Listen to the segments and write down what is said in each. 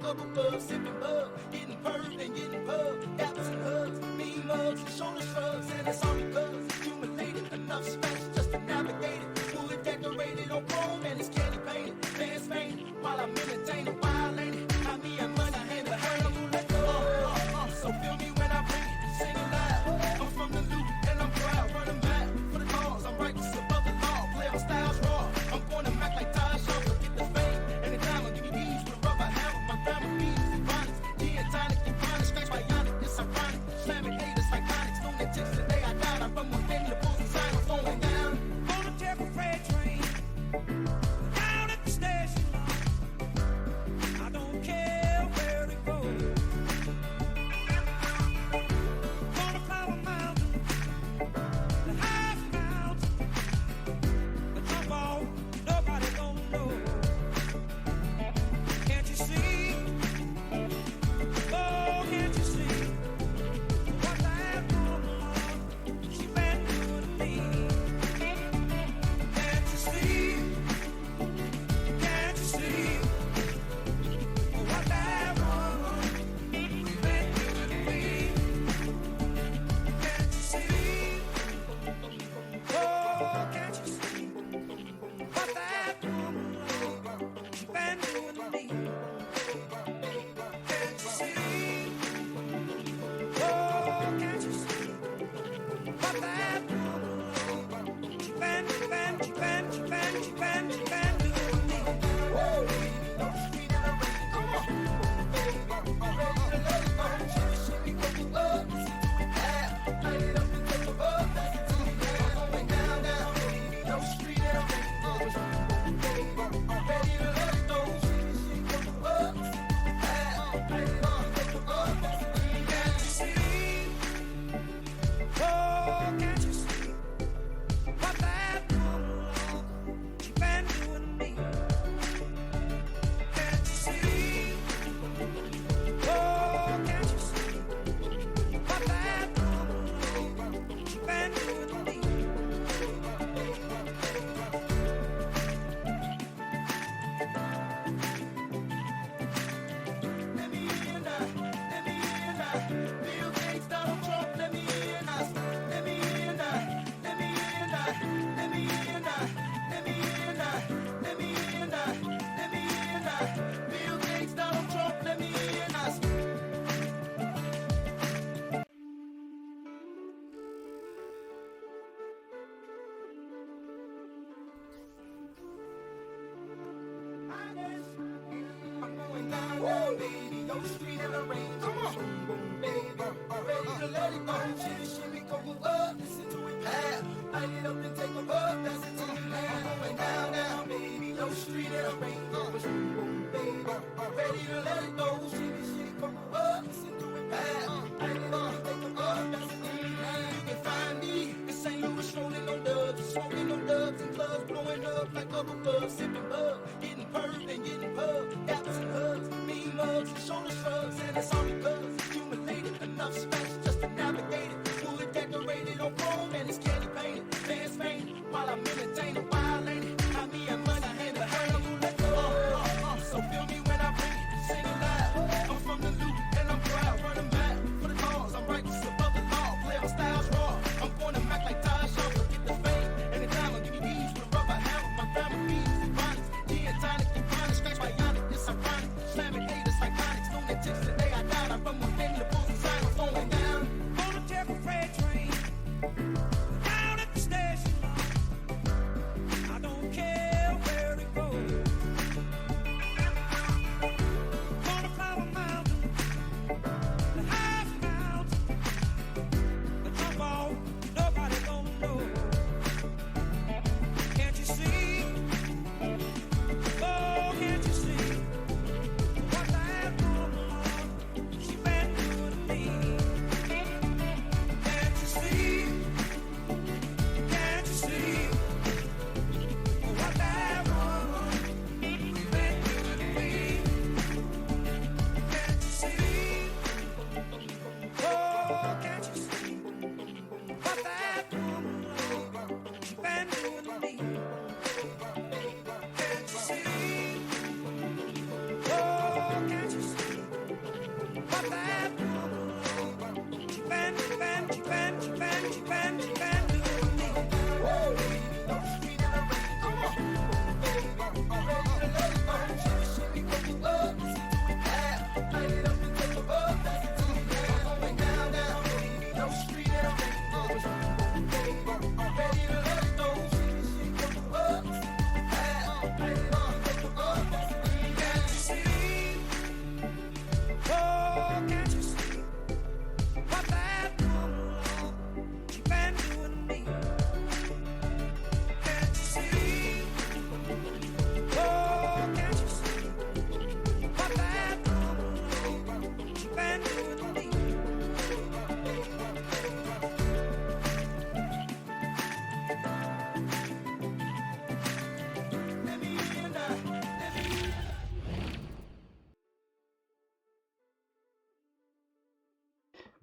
couple bugs, sipping bug, getting purged and getting bugged. Dappers and hugs, mean mugs and shoulder shrugs, and it's all because accumulated enough space just to navigate it. Wood decorated on chrome and it's candy painted. Fans fainted while I'm entertaining, violated. I mean, I'm money hand to hand. Let go. So feel me when I bring it, sing it loud. I'm from the loop and I'm proud, running back for the cause. I'm righteous above the law, play my styles raw. I'm going to Mac like Ty Shaw, get the fame and the diamond. Give me bees with a rubber hammer, my grandma bees and bonnets. Gin and tonic and chronic, scratch bionic, it's ironic. Slamming haters like Onyx, lunatics the day I died. I run one thing, the bulls and sign, I'm going down. Gonna take a freight train down at the station. I don't care where it goes. Gonna climb a mountain, the highest mountain. The jump off, nobody gonna know. Can't you see? Oh, can't you see what that woman, she been doing to me? Can't you see? Can't you see what that woman been doing to me? Can't you see? Oh, can't you see what that woman been doing to me? Can't you see? Oh, can't you see what that woman been doing to me? Oh, can't you see what that woman she been doing to me? Can't you see? Oh, can't you see what that woman she been doing to me? Let me in now, let me in now. Bill Gates, Donald Trump, let me in now. Let me in now, let me in now. Let me in now, let me in now. Let me in now, let me in now. Bill Gates, Donald Trump, let me in now. I'm going down, down, baby, your street in the rain. Come on, boom, boom, baby, I'm ready to let it go. Shimmy, shimmy, go up, listen to it pass. Light it up and take a bug, that's it to me, man. I'm going down, down, baby, your street in the rain. Boom, boom, baby, I'm ready to let it go. Shimmy, shimmy, go up, listen to it pass. Light it up and take a bug, that's it to me, man. You can find me in St. Louis, strolling on dubs, smoking on dubs and clubs, blowing up like bubble bugs, sipping bug, getting purged and getting bugged. Dappers and hugs, mean mugs and shoulder shrugs, and it's all because accumulated enough space just to navigate it. Wood decorated on chrome and it's candy painted. Fans fainted while I'm entertaining, violated. I mean, I'm money hand to hand. Let go. So feel me when I bring it, sing it loud. I'm from the loop and I'm proud, running back for the cause. I'm righteous above the law, play my styles raw. I'm going to Mac like Ty Shaw, get the fame and the diamond. Give me bees with a rubber hammer, my grandma bees and bonnets. Gin and tonic and chronic, scratch bionic, it's ironic. Slamming haters like Onyx, lunatics the day I die.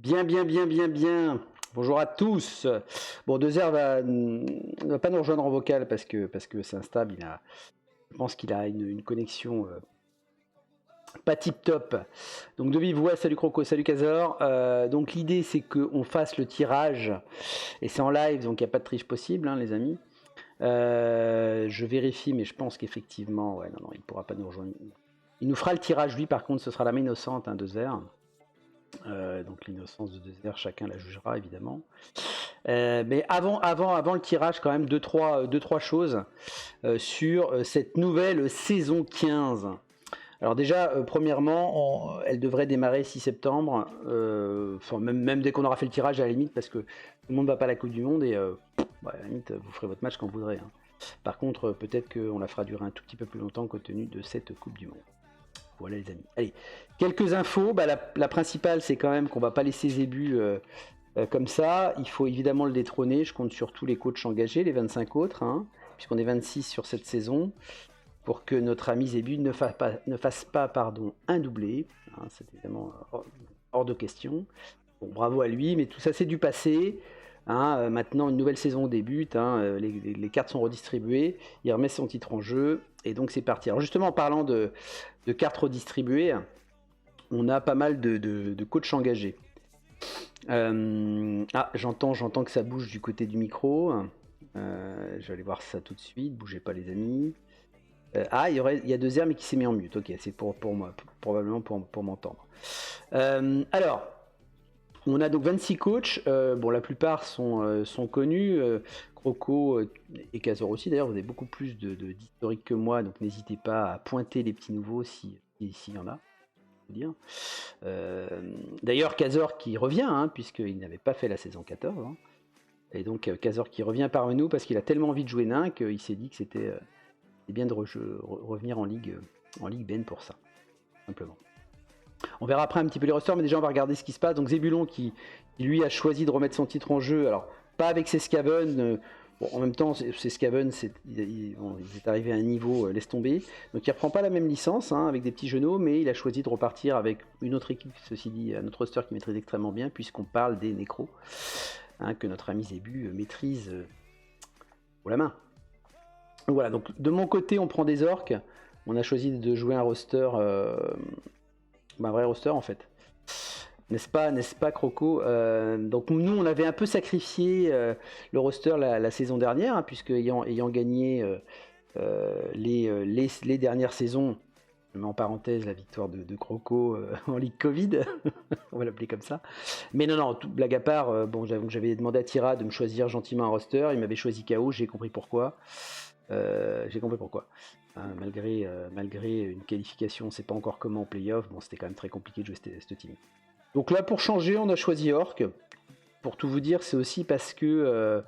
Bien, bien, bien, bien, bien. Bonjour à tous. Bon, 2R ne va pas nous rejoindre en vocal parce que c'est instable. Je pense qu'il a une connexion pas tip top. Donc de vive voix, salut Croco, salut Kazor. Donc l'idée c'est qu'on fasse le tirage et c'est en live, donc il n'y a pas de triche possible, hein, les amis. Je vérifie, mais je pense qu'effectivement, ouais, non, il ne pourra pas nous rejoindre. Il nous fera le tirage, lui, par contre, ce sera la main innocente, hein, 2R. Donc l'innocence de 2R, chacun la jugera, évidemment. Mais avant le tirage, quand même, deux, trois choses sur cette nouvelle saison 15. Alors déjà, premièrement, elle devrait démarrer 6 septembre, même dès qu'on aura fait le tirage à la limite, parce que tout le monde ne va pas à la Coupe du Monde, et à la limite, vous ferez votre match quand vous voudrez. Hein. Par contre, peut-être qu'on la fera durer un tout petit peu plus longtemps compte tenu de cette Coupe du Monde. Voilà les amis. Allez, quelques infos. La principale, c'est quand même qu'on ne va pas laisser Zébu comme ça. Il faut évidemment le détrôner. Je compte sur tous les coachs engagés, les 25 autres, hein, puisqu'on est 26 sur cette saison, pour que notre ami Zébu ne fasse pas un doublé. Hein, c'est évidemment hors de question. Bon, bravo à lui, mais tout ça c'est du passé. Hein, maintenant, une nouvelle saison débute, hein, les cartes sont redistribuées, il remet son titre en jeu, et donc c'est parti. Alors justement, en parlant de cartes redistribuées, on a pas mal de coachs engagés. J'entends que ça bouge du côté du micro. Je vais aller voir ça tout de suite, bougez pas les amis. Il y a 2R mais qui s'est mis en mute, ok, c'est pour moi, probablement pour m'entendre. Alors, on a donc 26 coachs, la plupart sont connus, Croco et Kazor aussi, d'ailleurs vous avez beaucoup plus d'historique que moi, donc n'hésitez pas à pointer les petits nouveaux s'il y en a. Dire. D'ailleurs Kazor qui revient, hein, puisqu'il n'avait pas fait la saison 14, hein, et donc Kazor qui revient parmi nous parce qu'il a tellement envie de jouer nain qu'il s'est dit que c'était bien de revenir en Ligue BN pour ça, simplement. On verra après un petit peu les rosters, mais déjà on va regarder ce qui se passe. Donc Zébulon qui lui a choisi de remettre son titre en jeu, alors pas avec ses Skaven, en même temps ses Skaven il est arrivé à un niveau, laisse tomber, donc il reprend pas la même licence, hein, avec des petits genoux, mais il a choisi de repartir avec une autre équipe, ceci dit, un autre roster qui maîtrise extrêmement bien, puisqu'on parle des Nécros, hein, que notre ami Zébu maîtrise pour la main. Donc voilà, donc de mon côté on prend des orques, on a choisi de jouer un roster, un vrai roster en fait, n'est-ce pas Croco. Donc nous on avait un peu sacrifié le roster la saison dernière, hein, puisque ayant gagné les dernières saisons, je mets en parenthèse la victoire de Croco en Ligue Covid, on va l'appeler comme ça, mais non, toute blague à part, j'avais demandé à Tira de me choisir gentiment un roster, il m'avait choisi KO, j'ai compris pourquoi. Hein, malgré une qualification, on ne sait pas encore comment en playoff, c'était quand même très compliqué de jouer cette team. Donc là, pour changer, on a choisi Orc. Pour tout vous dire, c'est aussi parce que...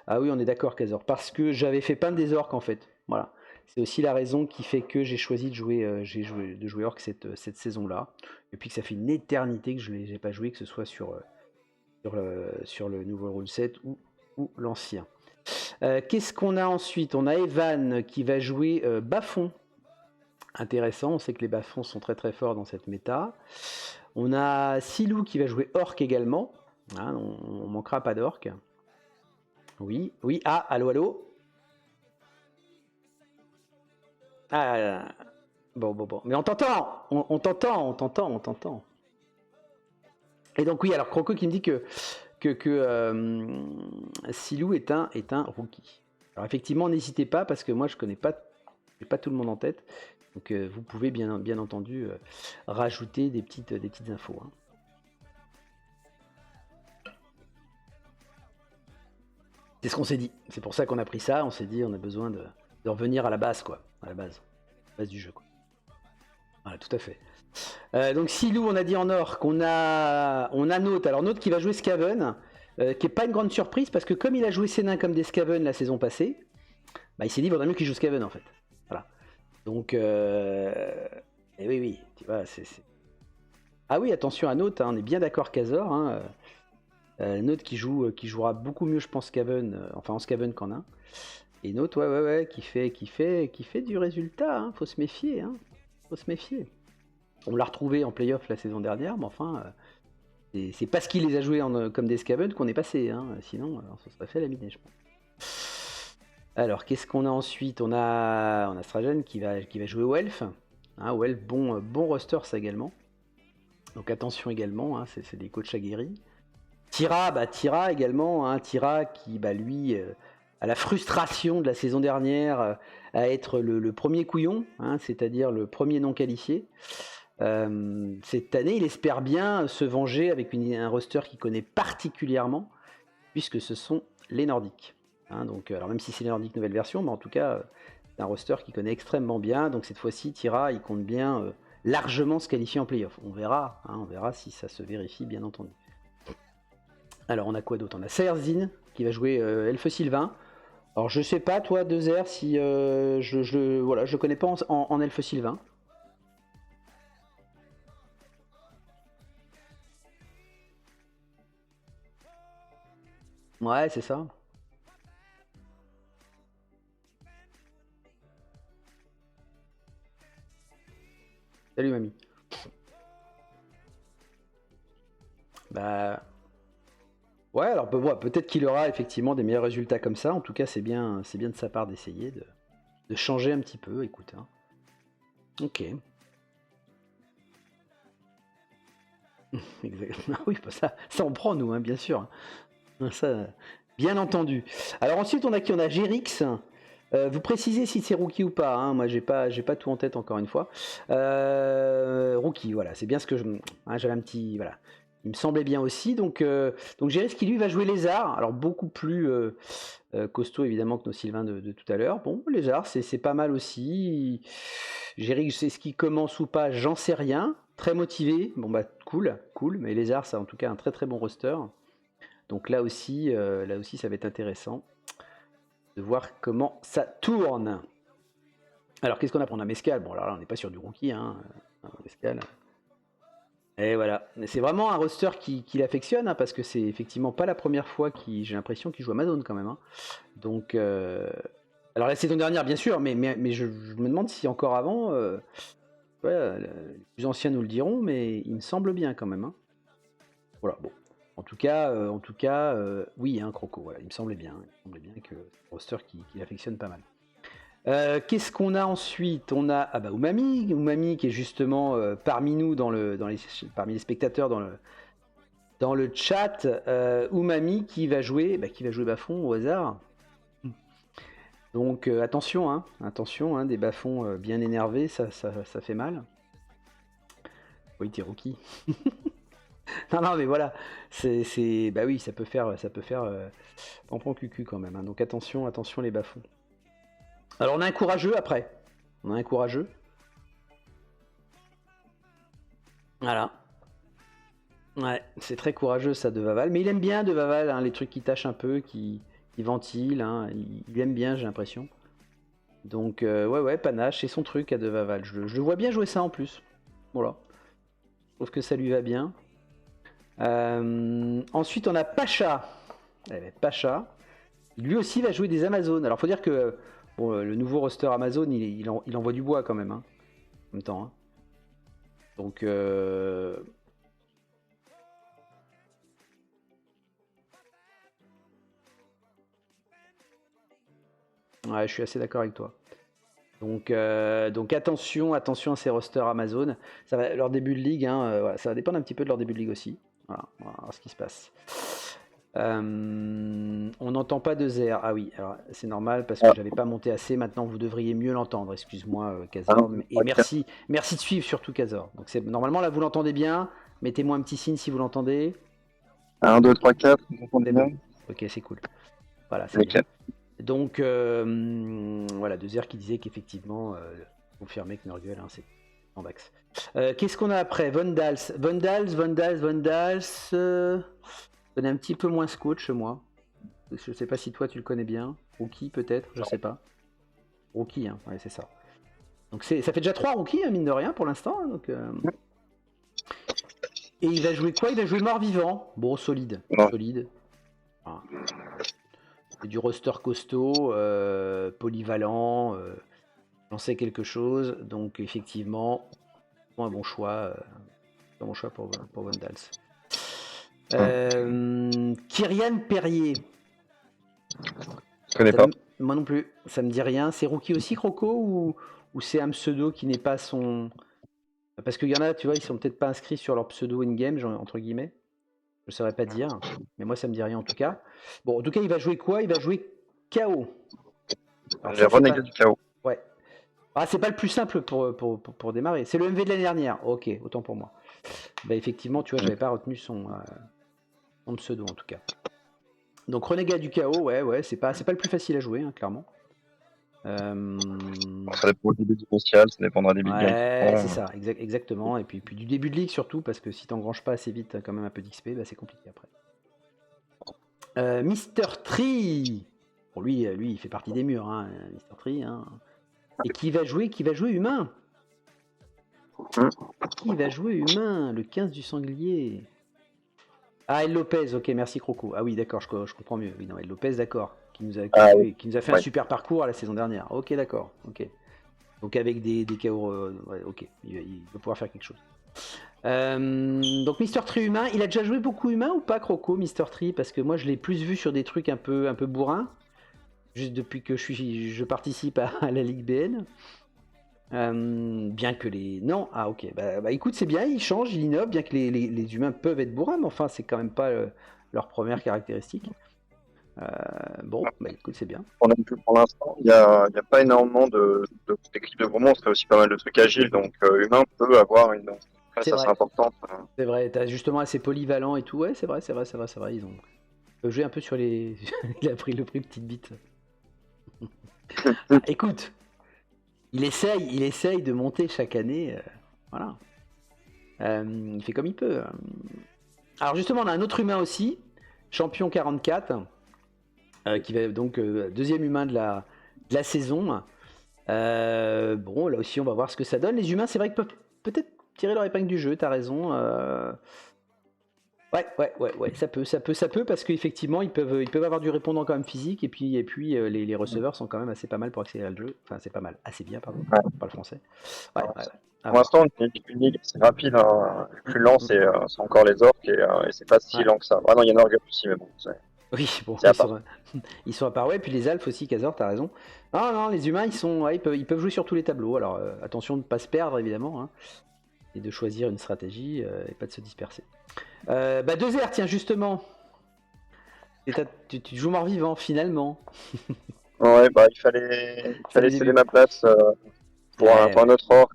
Ah oui, on est d'accord, Kazor. Parce que j'avais fait peindre des orques, en fait. Voilà. C'est aussi la raison qui fait que j'ai choisi de jouer Orc cette saison-là. Et puis que ça fait une éternité que je n'ai pas joué, que ce soit sur le nouveau rule set ou l'ancien. Qu'est-ce qu'on a ensuite? On a Evan qui va jouer Bas-Fond. Intéressant, on sait que les Bas-Fonds sont très très forts dans cette méta. On a Silou qui va jouer Orc également. Hein, on manquera pas d'Orc. Oui, allô. Bon. Mais on t'entend. On t'entend. Et donc oui, alors Croco qui me dit que Silou est un rookie. Alors effectivement, n'hésitez pas parce que moi je connais pas tout le monde en tête. Donc vous pouvez bien entendu rajouter des petites infos. Hein. C'est ce qu'on s'est dit. C'est pour ça qu'on a pris ça. On s'est dit on a besoin de revenir à la base, quoi. À la base du jeu, quoi. Voilà, tout à fait. Donc Silou, on a dit en orc, on a Note. Alors Note qui va jouer Skaven, qui n'est pas une grande surprise parce que comme il a joué ses nains comme des Skaven la saison passée, il s'est dit il vaudrait mieux qu'il joue Skaven en fait. Voilà. Donc et oui, tu vois, c'est. Ah oui, attention à Note, hein, on est bien d'accord Kazor. Hein, Note qui jouera beaucoup mieux, je pense, Skaven, en Skaven qu'en nain. Et Note, ouais, qui fait du résultat. Hein, faut se méfier. Hein, faut se méfier. On l'a retrouvé en playoff la saison dernière, mais enfin, C'est parce qu'il les a joués comme des Skaven qu'on est passé, hein. Sinon on se serait fait laminer, je pense. Alors, qu'est-ce qu'on a ensuite? On a Stragen qui va jouer au Elf. Hein, au Elf, bon roster ça également. Donc attention également, hein, c'est des coachs aguerris. Tira également, hein, Tira qui lui a la frustration de la saison dernière à être le premier couillon, hein, c'est-à-dire le premier non qualifié. Cette année, il espère bien se venger avec un roster qu'il connaît particulièrement, puisque ce sont les Nordiques. Hein, donc, alors même si c'est les Nordiques nouvelle version, mais en tout cas, c'est un roster qu'il connaît extrêmement bien. Donc cette fois-ci, Tira, il compte bien largement se qualifier en playoff. On verra si ça se vérifie, bien entendu. Alors on a quoi d'autre? On a Saerzin qui va jouer Elfe Sylvain. Alors je sais pas toi Dezer si je connais pas en Elfe Sylvain. Ouais, c'est ça. Salut mamie. Bah ouais, alors peut-être qu'il aura effectivement des meilleurs résultats comme ça. En tout cas, c'est bien de sa part d'essayer de changer un petit peu. Écoute, hein. Ok. Exactement. Oui, bah ça on prend nous, hein, bien sûr. Ça, bien entendu. Alors ensuite, on a qui? On a Gérix. Vous précisez si c'est rookie ou pas, hein. Moi j'ai pas tout en tête encore une fois. Rookie, voilà, c'est bien ce que j'avais un petit, voilà, il me semblait bien aussi. Donc Gérix qui lui va jouer Lézard, alors beaucoup plus costaud évidemment que nos Sylvains de tout à l'heure. Bon, Lézard c'est pas mal aussi. Gérix, c'est ce qui commence ou pas, j'en sais rien. Très motivé, bon bah cool, mais Lézard ça a en tout cas un très très bon roster. Donc là aussi ça va être intéressant de voir comment ça tourne. Alors qu'est-ce qu'on apprend? On a Mescal. Bon alors là on n'est pas sur du rookie, hein. Mescal. Et voilà. C'est vraiment un roster qui affectionne, hein, parce que c'est effectivement pas la première fois j'ai l'impression qu'il joue Amazon quand même. Hein. Donc alors la saison dernière bien sûr, mais je me demande si encore avant, les plus anciens nous le diront, mais il me semble bien quand même. Hein. Voilà, bon. En tout cas, oui, hein, Croco, voilà, il me semblait bien que c'est un roster qui affectionne pas mal. Qu'est-ce qu'on a ensuite? On a Umami qui est justement parmi nous parmi les spectateurs dans le chat. Umami qui va jouer Bafon au hasard. Donc attention, hein, des Bafons bien énervés, ça fait mal. Oui, t'es rookie. Non, mais voilà, bah oui, ça peut faire tampon cucu quand même. Hein. Donc attention les bas-fonds. Alors on a un courageux après. Voilà. Ouais, c'est très courageux ça de Vaval, mais il aime bien de Vaval, hein, les trucs qui tâchent un peu, qui ventilent. Hein, il aime bien, j'ai l'impression. Donc ouais, panache, c'est son truc à de Vaval. Je le vois bien jouer ça en plus. Voilà. Je trouve que ça lui va bien. Ensuite, on a Pacha. Pacha, lui aussi va jouer des Amazones. Alors, faut dire que le nouveau roster Amazon, il envoie du bois quand même, hein, en même temps. Hein. Donc, ouais, je suis assez d'accord avec toi. Donc attention à ces rosters Amazon. Ça va, leur début de ligue, hein, voilà, ça va dépendre un petit peu de leur début de ligue aussi. Voilà, on va voir ce qui se passe. On n'entend pas de Zer. Ah oui, alors c'est normal parce que j'avais pas monté assez. Maintenant, vous devriez mieux l'entendre. Excuse-moi, Kazor. Et merci de suivre surtout Kazor. Donc normalement là, vous l'entendez bien. Mettez-moi un petit signe si vous l'entendez. 1, 2, 3, 4. Vous entendez bien? Ok, c'est cool. Voilà, c'est bien. Donc voilà, Dezer qui disait qu'effectivement, confirmé que Nurgle, hein, c'est en Vax. Qu'est-ce qu'on a après? Vondals. Je connais un petit peu moins ce coach, moi. Je sais pas si toi tu le connais bien. Rookie peut-être, je sais pas. Rookie, hein, ouais, c'est ça. Donc ça fait déjà 3 rookies, hein, mine de rien, pour l'instant. Hein, donc, Et il va jouer quoi? Il va jouer mort-vivant. Bon, solide. Solide. Voilà. Du roster costaud, polyvalent, j'en sais quelque chose. Donc effectivement, un bon choix pour Vondals. Kyrian Perrier. Je connais pas. Moi non plus, ça me dit rien. C'est rookie aussi, Croco, ou c'est un pseudo qui n'est pas son... Parce qu'il y en a, tu vois, ils sont peut-être pas inscrits sur leur pseudo in-game, entre guillemets. Je ne saurais pas dire, mais moi ça me dit rien en tout cas. Bon, en tout cas, il va jouer quoi? Il va jouer KO. Alors, J'ai renégué pas... du chaos. Ouais. Ah, c'est pas le plus simple pour démarrer. C'est le MV de l'année dernière. Ok, autant pour moi. Bah, effectivement, tu vois, j'avais pas retenu son pseudo en tout cas. Donc renégat du chaos, ouais, c'est pas le plus facile à jouer, hein, clairement. Ça dépend du début du spécial, ça dépendra des big games. Ouais, c'est ça, exactement. Et puis du début de ligue surtout, parce que si t'engranges pas assez vite quand même un peu d'XP, bah, c'est compliqué après. Mister Tree. Bon, lui, il fait partie des murs, hein, Mister Tree. Hein. Et qui va jouer humain. Qui va jouer humain? Le 15 du sanglier. Ah, El Lopez, ok, merci Croco. Ah oui, d'accord, je comprends mieux. Oui, non, El Lopez, d'accord. Qui nous a fait un super parcours à la saison dernière. Ok, d'accord, ok. Donc avec des KO, ouais, ok, il va pouvoir faire quelque chose. Donc Mister Tree humain, il a déjà joué beaucoup humain ou pas, Croco, Mister Tree? Parce que moi je l'ai plus vu sur des trucs un peu bourrins, juste depuis que je participe à la Ligue BN. Bien que les... Non, ah ok, bah écoute, c'est bien, il change, il innove, bien que les humains peuvent être bourrins, mais enfin c'est quand même pas leur première caractéristique. Bon, bah écoute, c'est bien. Pour l'instant, il n'y a pas énormément d'équipes de gros monstres, il y a aussi pas mal de trucs agiles, donc humain peut avoir une place assez importante. C'est vrai, t'as justement assez polyvalent et tout, ouais, c'est vrai, ils ont joué un peu sur les... il a pris le prix petite bite. Écoute, il essaye de monter chaque année, voilà. Il fait comme il peut. Alors justement, on a un autre humain aussi, champion 44, qui va donc deuxième humain de la saison. Bon, là aussi, on va voir ce que ça donne. Les humains, c'est vrai qu'ils peuvent peut-être tirer leur épingle du jeu, t'as raison. Ouais, ça peut, parce qu'effectivement, ils peuvent avoir du répondant quand même physique, et puis les receveurs sont quand même assez pas mal pour accélérer le jeu. Enfin, c'est pas mal, assez bien, pardon, pas le français. Ouais. Pour l'instant, une ligue, c'est rapide, hein. Le plus lent, c'est encore les orques, et c'est pas si lent que ça. Ah non, il y en a orgues aussi, mais bon, oui, bon, ils sont à part, ouais, puis les alphes aussi, Kazor, t'as raison. Non, les humains, ils peuvent jouer sur tous les tableaux, alors attention de ne pas se perdre, évidemment, hein, et de choisir une stratégie, et pas de se disperser. 2R, tiens, justement. Tu joues mort-vivant, finalement. Ouais, il fallait céder ma place pour un autre orc.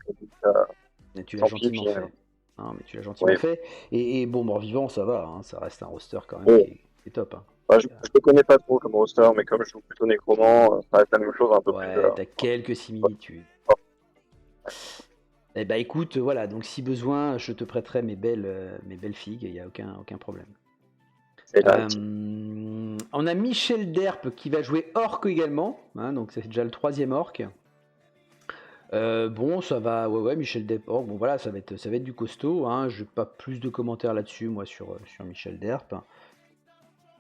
Tu l'as gentiment fait. Non, mais tu l'as gentiment fait. Et bon, mort-vivant, ça va, hein, ça reste un roster quand même qui est top. Hein. Je ne connais pas trop comme roster, mais comme je joue plutôt nécromant, ça reste la même chose un peu plus. T'as quelques similitudes. Eh bah écoute, voilà, donc si besoin, je te prêterai mes belles figues, il n'y a aucun problème. On a Michel Derp qui va jouer orc également, hein, donc c'est déjà le 3e orc. Bon, ça va, ouais, Michel Derp, orc, bon voilà, ça va être du costaud, hein, je n'ai pas plus de commentaires là-dessus, moi, sur Michel Derp.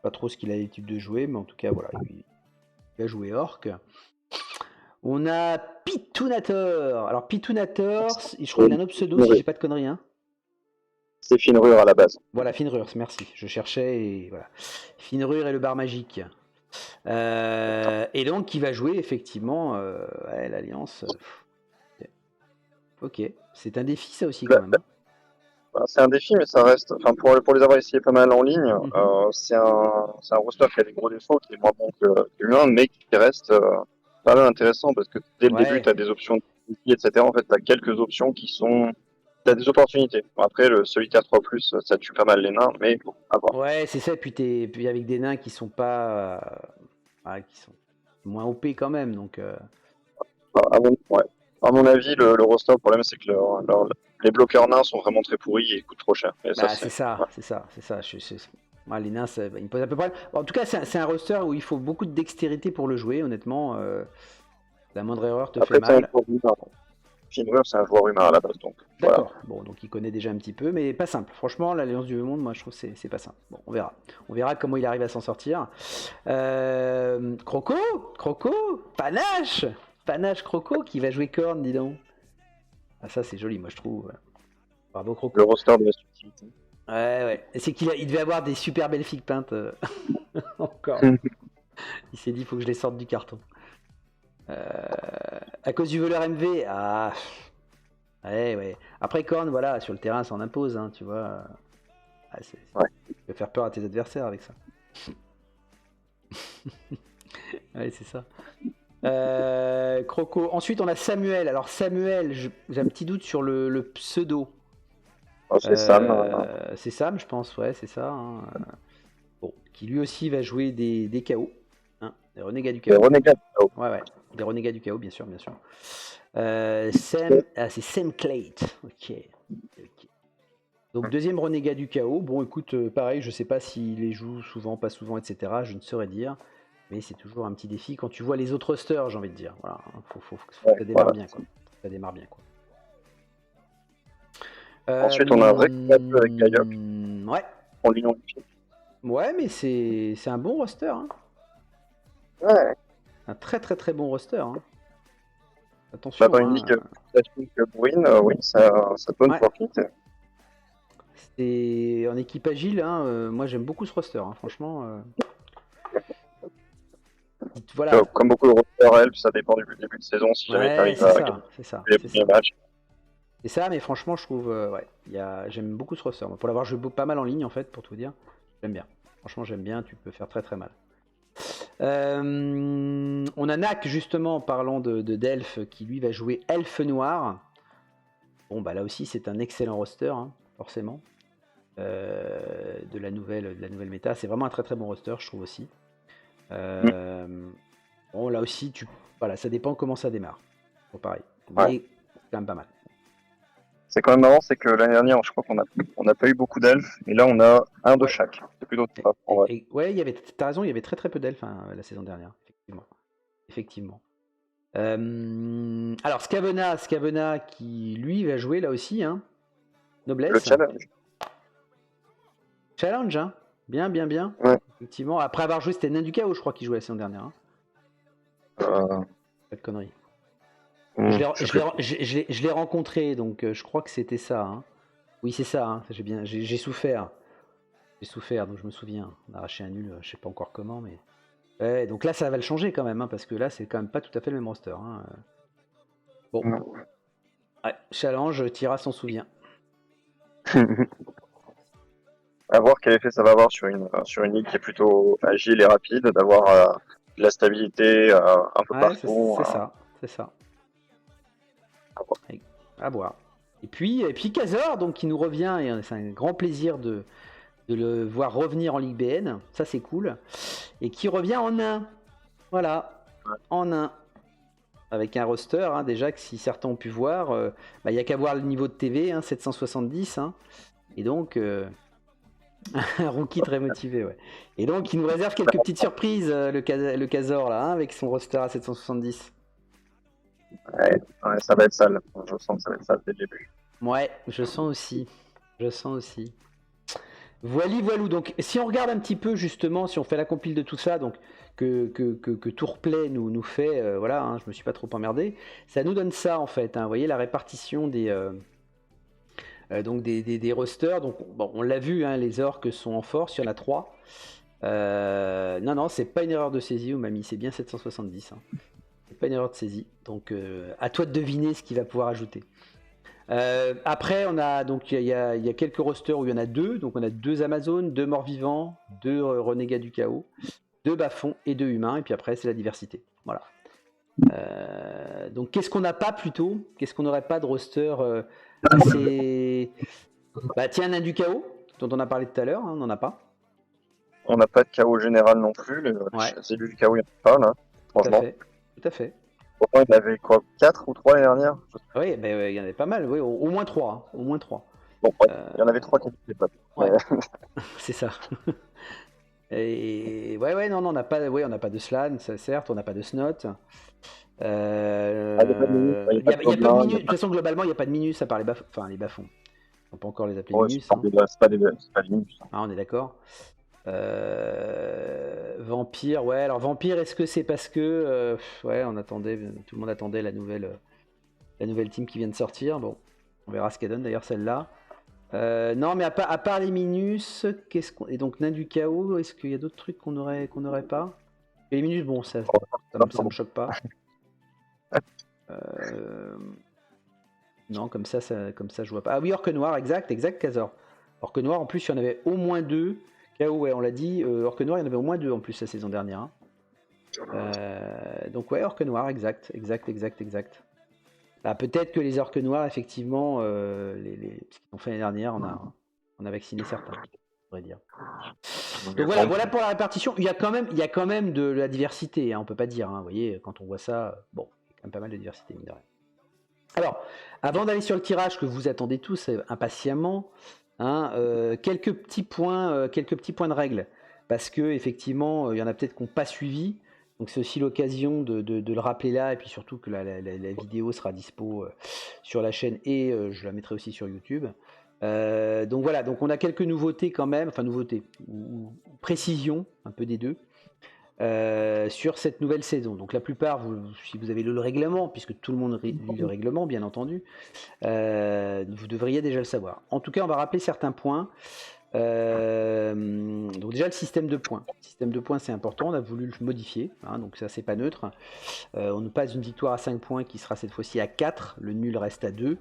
Pas trop ce qu'il a l'habitude de jouer, mais en tout cas, voilà, il va jouer orc. On a Pitounator. Alors Pitounator, je crois qu'il a un autre pseudo, si j'ai pas de conneries. Hein. C'est Finrure à la base. Voilà, Finrure, merci. Je cherchais et voilà. Finrure et le bar magique. Et donc, il va jouer effectivement l'Alliance. Ok, c'est un défi ça aussi quand même. C'est un défi, mais ça reste. Enfin, pour les avoir essayé pas mal en ligne, c'est un roster qui a des gros défauts, qui est moins bon que l'humain, mais qui reste pas mal intéressant parce que dès le début, tu as des options, etc. En fait, tu as quelques options qui sont. Tu as des opportunités. Après, le solitaire 3+, ça tue pas mal les nains, mais bon, à voir. Ouais, c'est ça. Et puis avec des nains qui sont pas. Qui sont moins OP quand même. Donc. À mon avis, le roster, le problème, c'est que les bloqueurs nains sont vraiment très pourris et ils coûtent trop cher. Et c'est ça. Les nains, ils me posent un peu problème. En tout cas, c'est un roster où il faut beaucoup de dextérité pour le jouer, honnêtement. La moindre erreur te fait mal. Finrure, c'est un joueur humain à la base, donc. D'accord. Voilà. Bon, donc il connaît déjà un petit peu, mais pas simple. Franchement, l'Alliance du Monde, moi, je trouve que c'est pas simple. Bon, on verra. On verra comment il arrive à s'en sortir. Croco, Panache Croco qui va jouer Korn, dis donc. Ah, ça, c'est joli, moi, je trouve. Bravo, Croco. Le roster de la subtilité. Ouais. Et c'est il devait avoir des super belles figues peintes encore. Il s'est dit, il faut que je les sorte du carton. À cause du voleur MV, ouais. Après Korn, voilà, sur le terrain, ça en impose, hein, tu vois. Ouais. Tu peux faire peur à tes adversaires avec ça. Ouais, c'est ça. Croco. Ensuite, on a Samuel. Alors, Samuel, j'ai un petit doute sur le pseudo. C'est Sam. C'est Sam, je pense, ouais, c'est ça. Hein. Bon, qui lui aussi va jouer des KO. Hein, des renégats du Et KO. Renégat. Ouais. Des renégats du chaos, bien sûr. C'est Sam Clate. Ok. Donc, deuxième renégat du chaos. Bon, écoute, pareil, je sais pas s'il les joue souvent, pas souvent, etc. Je ne saurais dire. Mais c'est toujours un petit défi quand tu vois les autres rosters, j'ai envie de dire. Voilà, faut que ça démarre bien, quoi. Ça démarre bien, quoi. Ensuite, on a un vrai coup avec Gaiok. Ouais. En ligne unifiée. Ouais, mais c'est un bon roster. Hein. Ouais. Un très très très bon roster. Hein. Attention. Dans une ligue que Bruin, oui, ça donne Ouais. profit. C'est en équipe agile. Hein, moi, j'aime beaucoup ce roster. Hein, franchement. Voilà. Comme beaucoup de rosters, elle, ça dépend du début de saison. Si jamais tu arrives à gagner les premiers matchs. C'est ça, mais franchement, je trouve, j'aime beaucoup ce roster. Pour l'avoir joué pas mal en ligne, en fait, pour tout dire, j'aime bien. Franchement, j'aime bien. Tu peux faire très très mal. On a Nak, justement, en parlant de Delph, qui lui va jouer Elfe Noir. Bon, bah là aussi, c'est un excellent roster, hein, forcément. De la nouvelle méta. C'est vraiment un très très bon roster, je trouve aussi. Bon, là aussi, voilà, ça dépend comment ça démarre. Bon, pareil. Mais c'est quand même pas mal. C'est quand même marrant, c'est que l'année dernière, je crois qu'on n'a pas eu beaucoup d'elfes, et là on a un de chaque. C'est plutôt top. Ouais, t'as raison, il y avait très très peu d'elfes la saison dernière, effectivement. Alors Scavena qui lui va jouer là aussi, hein. Noblesse. Le challenge. Challenge, hein. Bien. Ouais. Effectivement. Après avoir joué, c'était Nain du Chaos, je crois, qui jouait la saison dernière. Hein. Pas de conneries. Je l'ai rencontré, donc je crois que c'était ça. Hein. Oui, c'est ça. Hein. J'ai souffert. J'ai souffert, donc je me souviens. On a arraché un nul, je sais pas encore comment, mais. Ouais, donc là, ça va le changer quand même, hein, parce que là, c'est quand même pas tout à fait le même roster. Hein. Bon. Ouais, challenge, Tira s'en souvient. À voir quel effet ça va avoir sur une ligue qui est plutôt agile et rapide, d'avoir de la stabilité un peu partout. C'est ça. À voir. Et puis Kazor, donc qui nous revient, et c'est un grand plaisir de le voir revenir en Ligue BN, ça c'est cool, et qui revient en 1, voilà, en 1, avec un roster, hein, déjà que si certains ont pu voir, il n'y a qu'à voir le niveau de TV, hein, 770, hein, et donc un rookie très motivé, ouais. Et donc il nous réserve quelques petites surprises, le Kazor là, hein, avec son roster à 770. Ouais, ça va être sale. Je sens que ça va être sale dès le début. Ouais, je sens aussi. Voilou. Donc, si on regarde un petit peu justement, si on fait la compile de tout ça, donc que Tourplay nous fait, voilà, hein, je me suis pas trop emmerdé, ça nous donne ça en fait. Hein, vous voyez la répartition des rosters. Donc, bon, on l'a vu, hein, les orques sont en force, il y en a 3. Non, c'est pas une erreur de saisie, ou mamie, c'est bien 770. Hein. C'est pas une erreur de saisie. Donc, à toi de deviner ce qu'il va pouvoir ajouter. Après, on a donc il y a quelques rosters où il y en a 2. Donc, on a 2 Amazones, 2 morts-vivants, 2 renégats du chaos, 2 bas-fonds et 2 humains. Et puis après, c'est la diversité. Voilà. Donc, qu'est-ce qu'on n'a pas plutôt? Qu'est-ce qu'on n'aurait pas de roster assez... tiens, Nain du chaos, dont on a parlé tout à l'heure, hein, on n'en a pas. On n'a pas de chaos général non plus. C'est du chaos, il n'y en a pas là. Franchement. Tout à fait. Pourquoi il avait quoi, 4 ou 3 l'année dernière? Oui, il y en avait pas mal, oui, au moins 3. Hein, au moins 3. Bon, il y en avait 3 qui n'étaient pas. Ouais. C'est ça. Et non, on n'a pas de Slan, certes, on n'a pas de Snot. Il n'y a pas de minus. De toute façon, globalement, il n'y a pas de minus à part les bas-fonds. On peut encore les appeler minus. C'est pas des minus. Ah, on est d'accord. Vampire, ouais. Alors Vampire, est-ce que c'est parce que on attendait, tout le monde attendait la nouvelle team qui vient de sortir. Bon, on verra ce qu'elle donne d'ailleurs celle-là. Non, mais à part les Minus, qu'est-ce qu'on... Et donc, Nain du Chaos, est-ce qu'il y a d'autres trucs qu'on n'aurait pas? Et les Minus, bon, ça me choque pas. Non, comme ça, je vois pas. Ah oui, Orque Noir, exact, Kazor. Orque Noir, en plus, il y en avait au moins 2. Chaos, ouais, on l'a dit. Orque Noir, il y en avait au moins 2 en plus la saison dernière. Hein. Donc ouais, Orque Noir, exact. Ah, peut-être que les Orques Noirs, effectivement, ce qu'ils ont fait l'année dernière, on a vacciné certains, on pourrait dire. Donc voilà pour la répartition. Il y a quand même de la diversité, hein, on peut pas dire. Hein, vous voyez, quand on voit ça, bon, il y a quand même pas mal de diversité, mine de rien. Alors, avant d'aller sur le tirage que vous attendez tous impatiemment, hein, quelques petits points de règle, parce que effectivement, il y en a peut-être qui n'ont pas suivi. Donc c'est aussi l'occasion de le rappeler là, et puis surtout que la vidéo sera dispo sur la chaîne et je la mettrai aussi sur YouTube. Donc voilà, donc on a quelques nouveautés quand même, enfin nouveautés, ou précisions, un peu des deux, sur cette nouvelle saison. Donc la plupart, si vous avez lu le règlement, puisque tout le monde lit le règlement, bien entendu, vous devriez déjà le savoir. En tout cas, on va rappeler certains points. Donc déjà le système de points. Le système de points c'est important, on a voulu le modifier, hein, donc ça c'est pas neutre. On nous passe une victoire à 5 points qui sera cette fois-ci à 4, le nul reste à 2.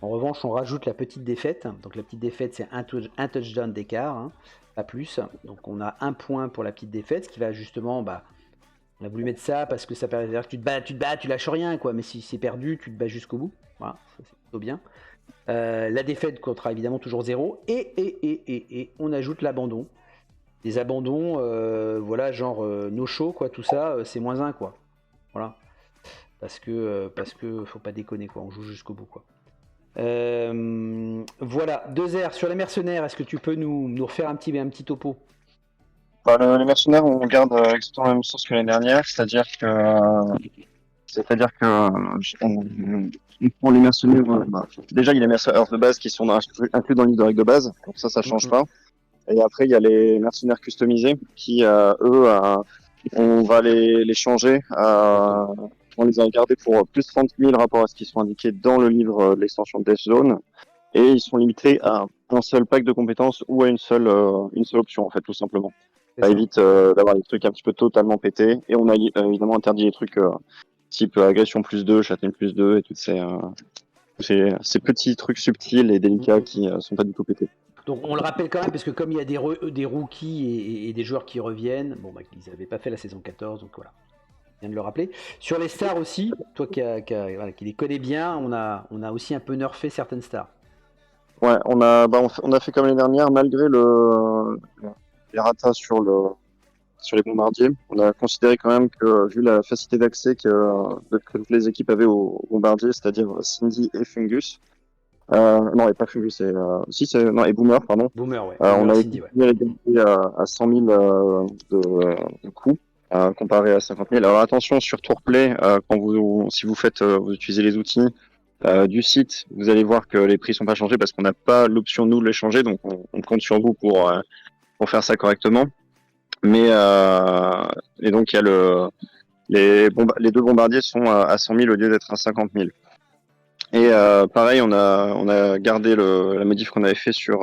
En revanche on rajoute la petite défaite, donc la petite défaite c'est un touchdown d'écart, hein, pas plus. Donc on a 1 point pour la petite défaite, ce qui va justement, on a voulu mettre ça parce que ça permet de dire que tu te bats, tu lâches rien quoi, mais si c'est perdu tu te bats jusqu'au bout, voilà, ça c'est plutôt bien. La défaite comptera évidemment toujours 0 et on ajoute l'abandon. Les abandons, voilà, genre no show, quoi, tout ça, c'est moins 1, quoi. Voilà. Parce que faut pas déconner, quoi, on joue jusqu'au bout, quoi. Voilà, 2R sur les mercenaires, est-ce que tu peux nous refaire un petit topo? Les mercenaires, on garde exactement la même chose que l'année dernière, c'est-à-dire que on prend les mercenaires. Déjà, il y a les mercenaires de base qui sont inclus dans le livre de règles de base, donc ça change pas. Et après, il y a les mercenaires customisés qui, eux, on va les changer. On les a gardés pour plus 30 000 rapport à ce qui sont indiqués dans le livre de l'extension de Death Zone. Et ils sont limités à un seul pack de compétences ou à une seule option, en fait, tout simplement. Ça évite d'avoir des trucs un petit peu totalement pétés. Et on a évidemment interdit les trucs type agression plus 2, châtaigne plus 2 et toutes ces petits trucs subtils et délicats qui sont pas du tout pétés. Donc on le rappelle quand même parce que comme il y a des rookies et des joueurs qui reviennent, ils n'avaient pas fait la saison 14, donc voilà, je viens de le rappeler. Sur les stars aussi, toi qui les connais bien, on a aussi un peu nerfé certaines stars. Ouais, on a fait comme l'année dernière, malgré les ratas sur les bombardiers. On a considéré quand même que, vu la facilité d'accès que toutes les équipes avaient aux bombardiers, c'est-à-dire Cindy et Fungus, non, et pas Fungus, et Boomer, pardon. Boomer, ouais. On a Cindy, estimé les gagner à 100 000 de coûts, comparé à 50 000. Alors attention, sur Tourplay, si vous utilisez les outils du site, vous allez voir que les prix sont pas changés parce qu'on n'a pas l'option nous de les changer, donc on compte sur vous pour faire ça correctement. Mais et donc il y a les deux bombardiers sont à 100 000 au lieu d'être à 50 000. Et pareil, on a gardé la modif qu'on avait fait sur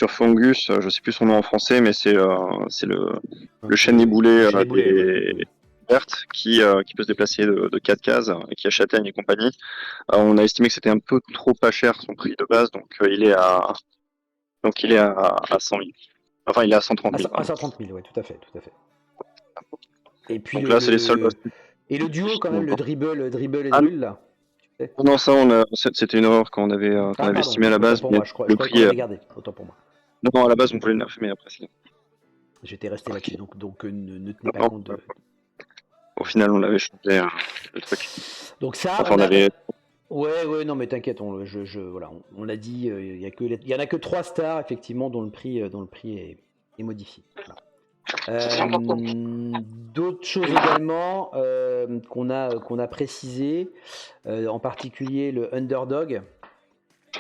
Fungus, je sais plus son nom en français, mais c'est le chêne éboulé verte qui peut se déplacer de 4 cases et qui a châtaigne et compagnie. On a estimé que c'était un peu trop pas cher son prix de base, donc il est à 100 000. Enfin, il est à 130 000. À 130 000, ouais, tout à fait. Et puis donc là, c'est les seuls. Et le duo quand même, le dribble et nul là. Non, ça, c'était une erreur quand on avait estimé à la base. Moi, je crois qu'on l'avait gardé, autant pour moi. Non, à la base, on pouvait le nerfer, mais après, c'est... J'étais resté là-dessus, donc ne tenez pas compte de... Au final, on l'avait changé, le truc. Donc ça, enfin, on avait... Ouais, non, mais t'inquiète, on l'a dit, il y en a que 3 stars, effectivement, dont le prix est modifié. Voilà. D'autres choses également qu'on a précisé, en particulier le underdog.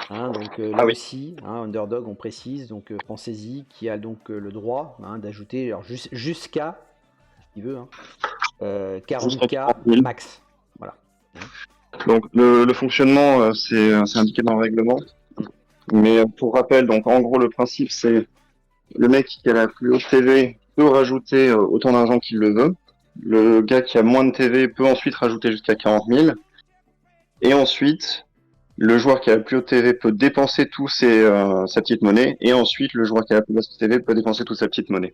Hein, donc là aussi, underdog, on précise, donc pensez-y, qui a donc le droit d'ajouter jusqu'à, s'il veut, 40K max. Voilà. Donc le fonctionnement, c'est indiqué dans le règlement. Mais pour rappel, donc en gros, le principe, c'est le mec qui a la plus haute TV peut rajouter autant d'argent qu'il le veut. Le gars qui a moins de TV peut ensuite rajouter jusqu'à 40 000. Et ensuite, le joueur qui a la plus haute TV peut dépenser sa petite monnaie. Et ensuite, le joueur qui a la plus basse TV peut dépenser toute sa petite monnaie.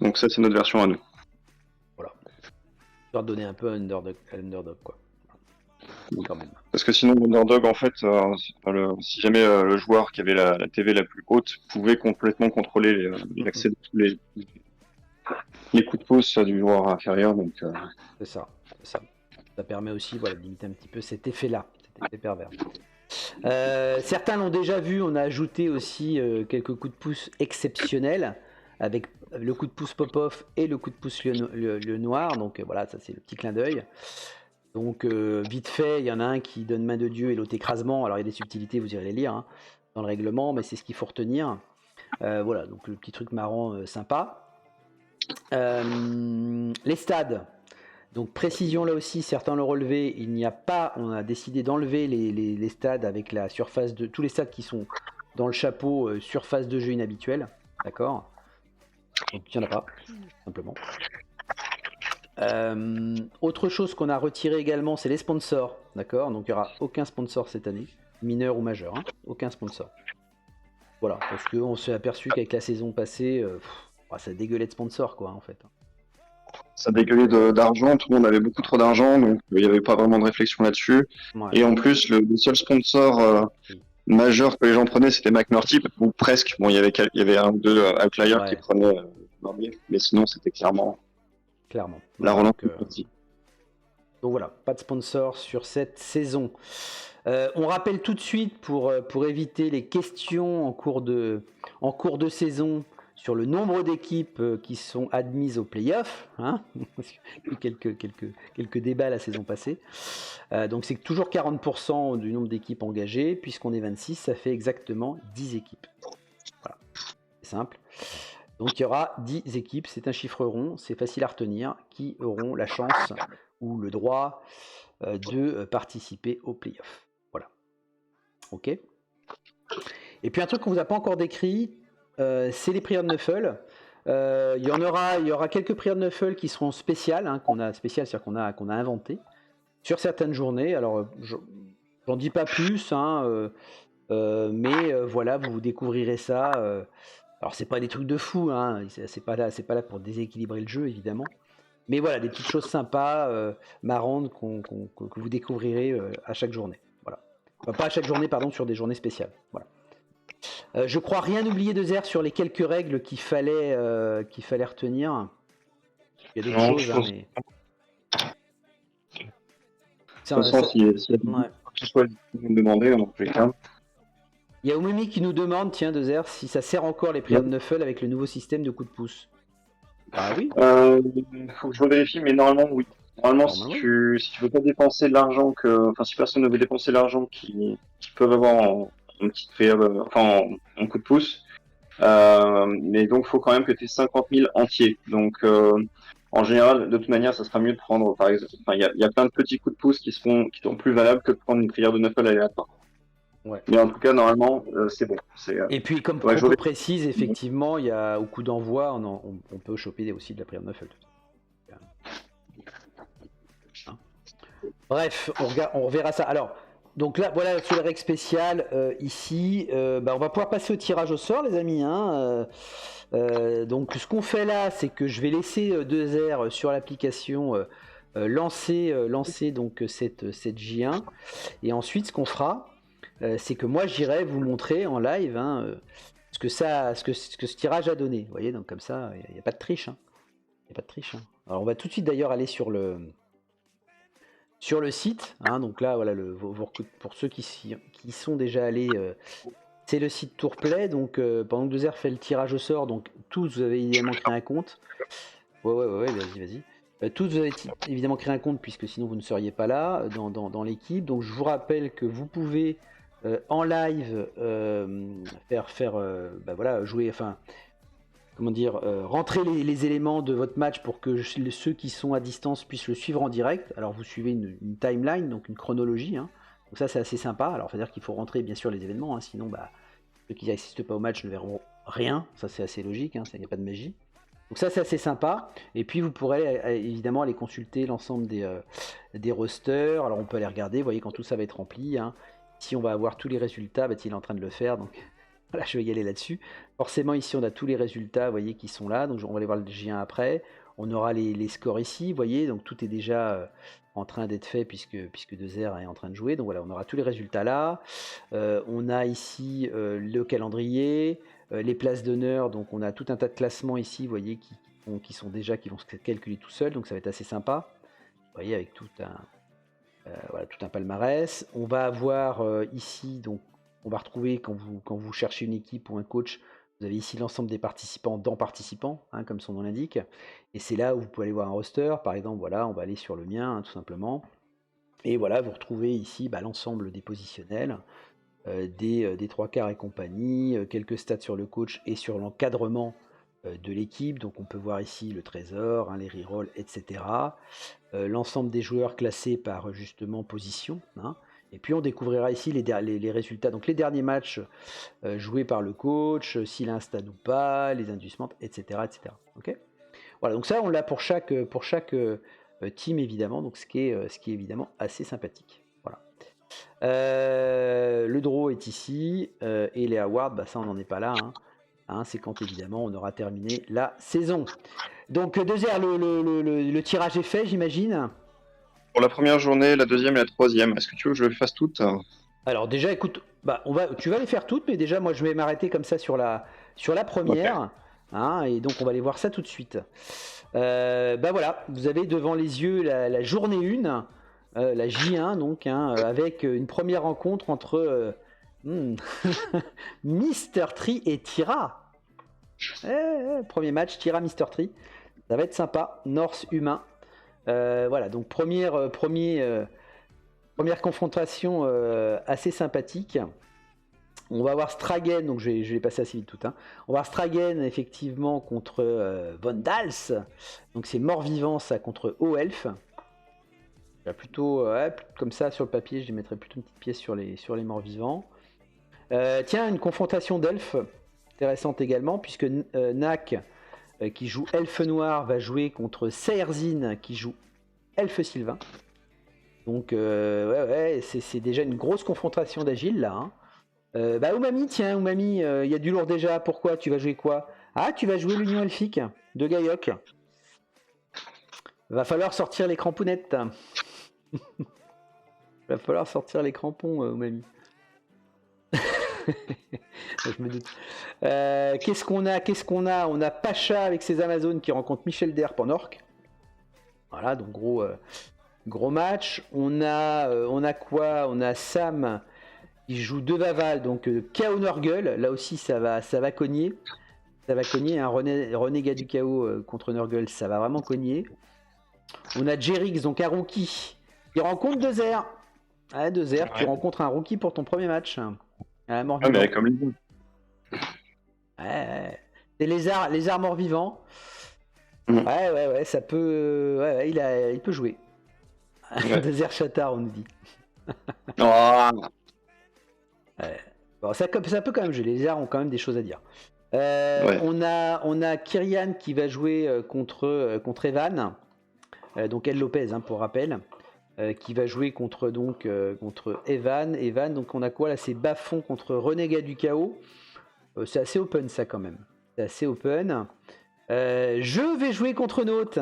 Donc ça, c'est notre version à nous. Voilà. Pour donner un peu à l'underdog, quoi. Quand même. Parce que sinon, l'underdog, en fait, si jamais le joueur qui avait la TV la plus haute pouvait complètement contrôler l'accès de tous les coups de pouce du joueur inférieur. Donc, C'est ça. Ça permet aussi de limiter un petit peu cet effet-là, cet effet pervers. Certains l'ont déjà vu, on a ajouté aussi quelques coups de pouce exceptionnels avec le coup de pouce pop-off et le coup de pouce le noir. Donc voilà, ça c'est le petit clin d'œil. Donc vite fait, il y en a un qui donne main de Dieu et l'autre écrasement. Alors il y a des subtilités, vous irez les lire dans le règlement, mais c'est ce qu'il faut retenir. Voilà, donc le petit truc marrant, sympa. Les stades. Donc précision là aussi, certains l'ont relevé, on a décidé d'enlever les stades avec la surface de tous les stades qui sont dans le chapeau surface de jeu inhabituelle, d'accord. Donc il n'y en a pas, simplement. Autre chose qu'on a retiré également, c'est les sponsors, d'accord. Donc il n'y aura aucun sponsor cette année, mineur ou majeur, aucun sponsor. Voilà, parce qu'on s'est aperçu qu'avec la saison passée, ça dégueulait de sponsors, quoi, en fait. Ça dégueulait d'argent, tout le monde avait beaucoup trop d'argent, donc il n'y avait pas vraiment de réflexion là-dessus. Ouais. Et en plus, le seul sponsor majeur que les gens prenaient, c'était McNulty, ou presque. Bon, il y avait un ou deux outliers qui prenaient mais sinon, c'était clairement la relance. Donc voilà, pas de sponsor sur cette saison. On rappelle tout de suite, pour éviter les questions en cours de saison, sur le nombre d'équipes qui sont admises aux playoffs, quelques débats la saison passée. Donc c'est toujours 40% du nombre d'équipes engagées, puisqu'on est 26, ça fait exactement 10 équipes. Voilà, c'est simple. Donc il y aura 10 équipes, c'est un chiffre rond, c'est facile à retenir, qui auront la chance ou le droit de participer aux playoffs. Voilà. Ok. Et puis un truc qu'on vous a pas encore décrit, c'est les prières de Nuffle. Il y aura quelques prières de Nuffle qui seront spéciales, c'est-à-dire qu'on a inventé sur certaines journées. Alors, j'en dis pas plus, mais voilà, vous découvrirez ça. Alors, c'est pas des trucs de fou, c'est pas là pour déséquilibrer le jeu, évidemment. Mais voilà, des petites choses sympas, marrantes que vous découvrirez à chaque journée. Voilà. Enfin, pas à chaque journée, pardon, sur des journées spéciales. Voilà. Je crois rien oublier de Zer sur les quelques règles qu'il fallait retenir. Il y a d'autres choses, mais... De toute façon, si que ce soit vous me demandez, on peut faire. Il y a Omumi qui nous demande, tiens, de Zer, si ça sert encore les prières de Nuffle avec le nouveau système de coups de pouce. Ah oui. Faut que je vérifie, mais normalement, oui. Normalement, si tu veux pas dépenser l'argent si personne ne veut dépenser l'argent qu'ils peuvent avoir en petite en coup de pouce, mais donc faut quand même que tu aies 50 000 entiers. Donc en général, de toute manière, ça sera mieux de prendre, par exemple, il y a plein de petits coups de pouce qui sont plus valables que de prendre une prière de Nuffle aléatoire. Ouais. Mais en tout cas, normalement, c'est bon. Et puis, comme Proto précise, effectivement, il y a au coup d'envoi, on peut choper aussi de la prière de Nuffle. Bref, on reverra ça. Alors, donc là, voilà sur les règles spéciales. Ici, on va pouvoir passer au tirage au sort, les amis. Donc, ce qu'on fait là, c'est que je vais laisser 2R sur l'application lancer donc cette J1. Et ensuite, ce qu'on fera, c'est que moi, j'irai vous montrer en live ce que ce tirage a donné. Vous voyez, donc comme ça, il n'y a pas de triche. Il n'y a pas de triche. Alors, on va tout de suite d'ailleurs aller sur le site, donc là voilà pour ceux qui sont déjà allés, c'est le site Tourplay. Donc pendant que 2R fait le tirage au sort, donc tous vous avez évidemment créé un compte. Ouais, vas-y. Tous vous avez évidemment créé un compte, puisque sinon vous ne seriez pas là dans l'équipe. Donc je vous rappelle que vous pouvez en live jouer, rentrer les éléments de votre match pour que ceux qui sont à distance puissent le suivre en direct. Alors vous suivez une timeline, donc une chronologie, Donc ça, c'est assez sympa. Alors, il faut dire qu'il faut rentrer, bien sûr, les événements, hein, sinon, ceux qui n'assistent pas au match ne verront rien. Ça, c'est assez logique, hein, il n'y a pas de magie. Donc ça, c'est assez sympa. Et puis, vous pourrez évidemment aller consulter l'ensemble des rosters. Alors, on peut aller regarder, vous voyez, quand tout ça va être rempli. Hein. Ici, on va avoir tous les résultats. Il est en train de le faire, donc voilà, je vais y aller là-dessus. Forcément, ici, on a tous les résultats, vous voyez, qui sont là. Donc, on va aller voir le J1 après. On aura les scores ici, vous voyez. Donc, tout est déjà en train d'être fait puisque 2R est en train de jouer. Donc, voilà, on aura tous les résultats là. On a ici le calendrier, les places d'honneur. Donc, on a tout un tas de classements ici, vous voyez, qui vont se calculer tout seuls. Donc, ça va être assez sympa. Vous voyez, avec tout un palmarès. On va avoir ici, donc, on va retrouver quand vous cherchez une équipe ou un coach, vous avez ici l'ensemble des participants dans participants, hein, comme son nom l'indique. Et c'est là où vous pouvez aller voir un roster. Par exemple, voilà, on va aller sur le mien, hein, tout simplement. Et voilà, vous retrouvez ici l'ensemble des positionnels, des trois quarts et compagnie, quelques stats sur le coach et sur l'encadrement de l'équipe. Donc on peut voir ici le trésor, hein, les rerolls, etc. L'ensemble des joueurs classés par justement position. Hein. Et puis on découvrira ici les résultats, donc les derniers matchs joués par le coach, s'il a un stade ou pas, les inducements, etc. etc. Okay, voilà, donc ça on l'a pour chaque team évidemment, donc ce qui est évidemment assez sympathique. Voilà. Le draw est ici, et les awards, ça on n'en est pas là. Hein, c'est quand évidemment on aura terminé la saison. Donc 2R, le tirage est fait, j'imagine. Pour la première journée, la deuxième et la troisième, est-ce que tu veux que je les fasse toutes? Alors déjà, écoute, tu vas les faire toutes, mais déjà moi je vais m'arrêter comme ça sur la première. Okay. Hein, et donc on va aller voir ça tout de suite. Voilà, vous avez devant les yeux la journée 1, la J1 donc, hein, avec une première rencontre entre Mr. Tree et Tira. Premier match, Tira Mr. Tree. Ça va être sympa, North humain. Voilà, donc première confrontation assez sympathique. On va voir Stragen, donc je vais passer assez vite tout. Hein. On va voir Stragen effectivement contre Von Dals. Donc c'est mort-vivant ça contre O-Elf. Plutôt comme ça sur le papier, je mettrais plutôt une petite pièce sur les morts-vivants. Tiens, une confrontation d'elfes intéressante également, puisque Nak qui joue Elfe Noir va jouer contre Saerzin qui joue Elfe Sylvain. Donc c'est déjà une grosse confrontation d'agile là. Hein. Umami, tiens, Umami, il y a du lourd déjà. Pourquoi? Tu vas jouer quoi? Ah, tu vas jouer l'Union Elfique de Gaiok. Va falloir sortir les crampounettes. Va falloir sortir les crampons, Umami. Je me doute. Qu'est-ce qu'on a? On a Pacha avec ses Amazones qui rencontre Michel Derp en orc. Voilà, donc gros match. On a quoi? On a Sam qui joue De Vaval, donc Chaos Nurgle. Là aussi, ça va cogner. Ça va cogner. Un renégat du chaos contre Nurgle, ça va vraiment cogner. On a Jerix, donc un rookie qui rencontre 2R. Ah, 2R, ouais. Tu rencontres un rookie pour ton premier match. Mais comme les deux. C'est les arts morts-vivants. Ouais, ça peut. Il peut jouer. Ouais. 2R Chatard, on nous dit. Bon, ça peut quand même jouer. Les arts ont quand même des choses à dire. On a Kyrian qui va jouer contre Evan. Donc El Lopez, hein, pour rappel. Qui va jouer contre Evan. Evan, donc on a quoi là? C'est Bafon contre Renégat du Chaos. C'est assez open ça quand même. C'est assez open. Je vais jouer contre Note.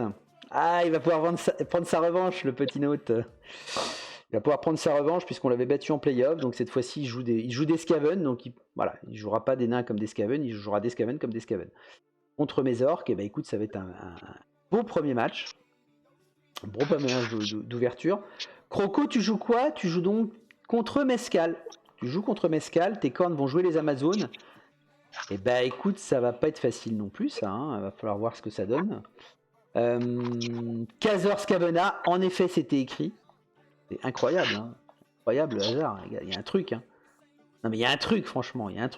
Ah, il va pouvoir prendre sa revanche, le petit Note. Il va pouvoir prendre sa revanche puisqu'on l'avait battu en play-off. Donc cette fois-ci, il joue des Skaven. Donc il jouera pas des nains comme des Skaven. Il jouera des Skaven comme des Skaven. Contre mes orques, et écoute, ça va être un beau premier match. Un beau premier match d'ouverture. Croco, tu joues quoi? Tu joues donc contre Mescal. Tu joues contre Mescal. Tes cornes vont jouer les Amazones. Et écoute, ça va pas être facile non plus, ça. Hein. Va falloir voir ce que ça donne. Kazor Scavena, en effet, c'était écrit. C'est incroyable, hein. Incroyable le hasard. Il y a un truc. Hein. Non, mais il y a un truc, franchement. Il y a un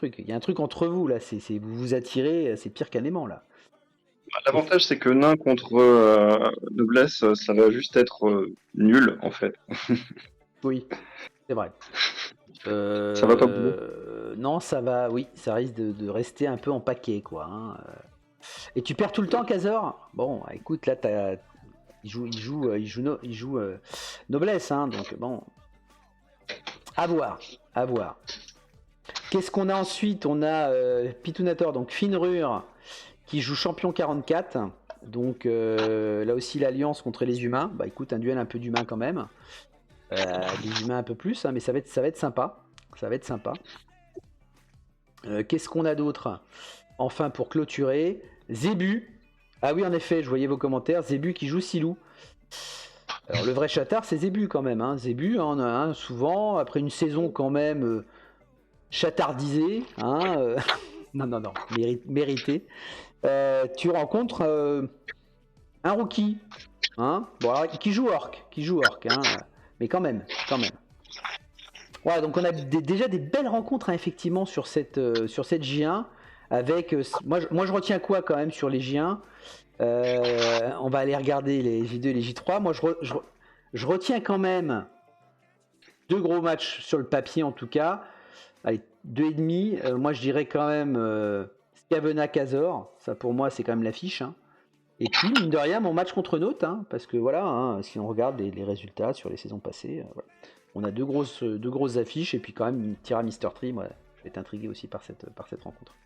truc entre vous, là. Vous vous attirez, c'est pire qu'un aimant, là. L'avantage, c'est que nain contre noblesse, ça va juste être nul, en fait. Oui, c'est vrai. Ça va pas bouger. Non, ça va, oui, ça risque de rester un peu en paquet, quoi. Hein. Et tu perds tout le temps, Kazor? Bon, écoute, là, il joue noblesse, hein, donc bon, à voir, à voir. Qu'est-ce qu'on a ensuite? On a Pitunator, donc Finrur, qui joue champion 44. Donc là aussi l'alliance contre les humains. Bah écoute, un duel un peu d'humains quand même. Des humains un peu plus, hein, mais ça va être sympa. Ça va être sympa. Qu'est-ce qu'on a d'autre? Enfin, pour clôturer, Zébu. Ah oui, en effet, je voyais vos commentaires. Zébu qui joue Silou. Alors le vrai chatard, c'est Zébu quand même. Hein. Zébu, on a un souvent, après une saison quand même chatardisée. Hein, non, mérité. Tu rencontres un rookie. Hein, bon, alors, qui joue orc. Hein, mais quand même. Ouais, donc on a déjà des belles rencontres hein, effectivement sur cette J1 avec moi je retiens quoi quand même sur les J1 on va aller regarder les J2 et les J3. Moi je retiens quand même 2 gros matchs sur le papier en tout cas. Allez, 2,5. Moi je dirais quand même Scavena Kazor, ça pour moi c'est quand même l'affiche hein. Et puis mine de rien mon match contre Note hein, parce que voilà hein, si on regarde les résultats sur les saisons passées voilà. On a deux grosses affiches et puis quand même Tira Mr. Tree, moi je vais être intrigué aussi par cette rencontre.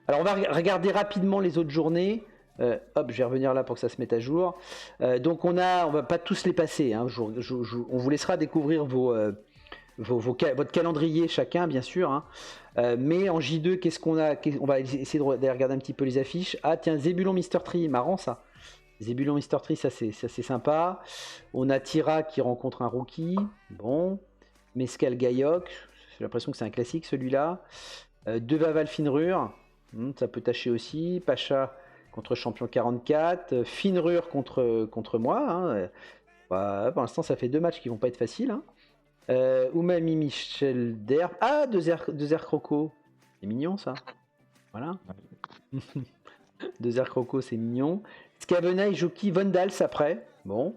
Alors on va regarder rapidement les autres journées. Hop, je vais revenir là pour que ça se mette à jour. Donc on va pas tous les passer. Hein. On vous laissera découvrir votre calendrier chacun, bien sûr. Hein. Mais en J2, qu'est-ce qu'on a? On va essayer de regarder un petit peu les affiches. Ah tiens, Zébulon Mr. Tree, marrant ça. Zébulon Mr. Tree, ça c'est sympa. On a Tira qui rencontre un rookie. Bon. Mescal Gayok. J'ai l'impression que c'est un classique celui-là. Devaval Finrur. Ça peut tâcher aussi. Pacha contre champion 44. Finrur contre moi. Hein. Bah, pour l'instant, ça fait 2 matchs qui vont pas être faciles. Hein. Umami Michel Derb. Ah, 2 airs croco. C'est mignon ça. Voilà. 2 airs croco, c'est mignon. Scavena il joue qui? Vondals après. Bon.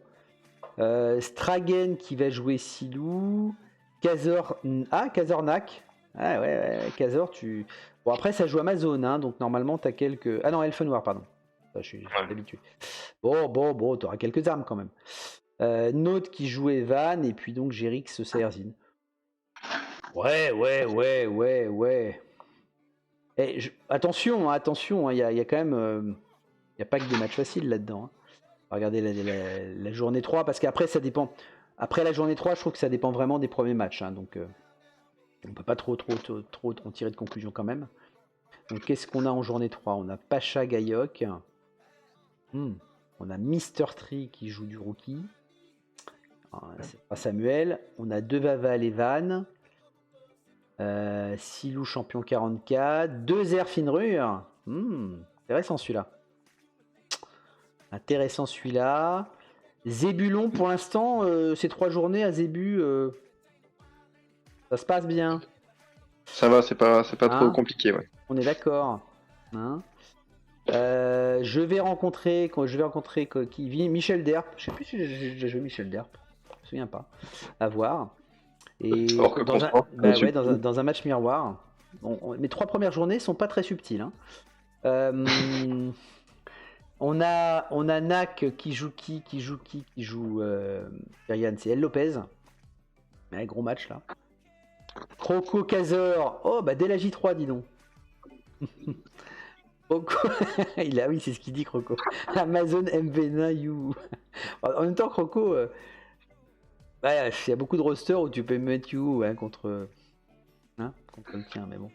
Stragen qui va jouer Silou. Kazor. Ah, Kazornak. Ah ouais, Kazor, tu. Bon, après, ça joue Amazon, hein, donc normalement, t'as quelques. Ah non, Elfen Noir, pardon. Je suis habitué. Bon, t'auras quelques armes quand même. Note qui joue Evan, et puis donc Jérix Saerzin. Ouais. Attention, il y a quand même. Il n'y a pas que des matchs faciles là-dedans. Hein. Regardez la journée 3, parce qu'après, ça dépend. Après la journée 3, je trouve que ça dépend vraiment des premiers matchs. Hein, donc, on ne peut pas trop en tirer de conclusion quand même. Donc, qu'est-ce qu'on a en journée 3? On a Pacha Gayok. On a Mr. Tree qui joue du rookie. C'est pas Samuel. On a Devaval Evan. Silou champion 44. 2 airs Finrur. Intéressant celui-là. Zébulon, pour l'instant, ces 3 journées à Zébu, ça se passe bien. Ça va, c'est pas trop compliqué. Ouais. On est d'accord. Hein je vais rencontrer qui? Michel Derp. Je sais plus si j'ai joué Michel Derp. Je me souviens pas. À voir. Et dans un match miroir. Mes 3 premières journées sont pas très subtiles. Hein. On a Nak qui joue Kyrian, c'est El Lopez. Ouais, gros match là. Croco Kazor. Oh bah dès la J3 dis donc. Croco. Oui c'est ce qu'il dit Croco. Amazon MV9 You. En même temps Croco. Il y a beaucoup de rosters où tu peux mettre You hein, contre le tien mais bon.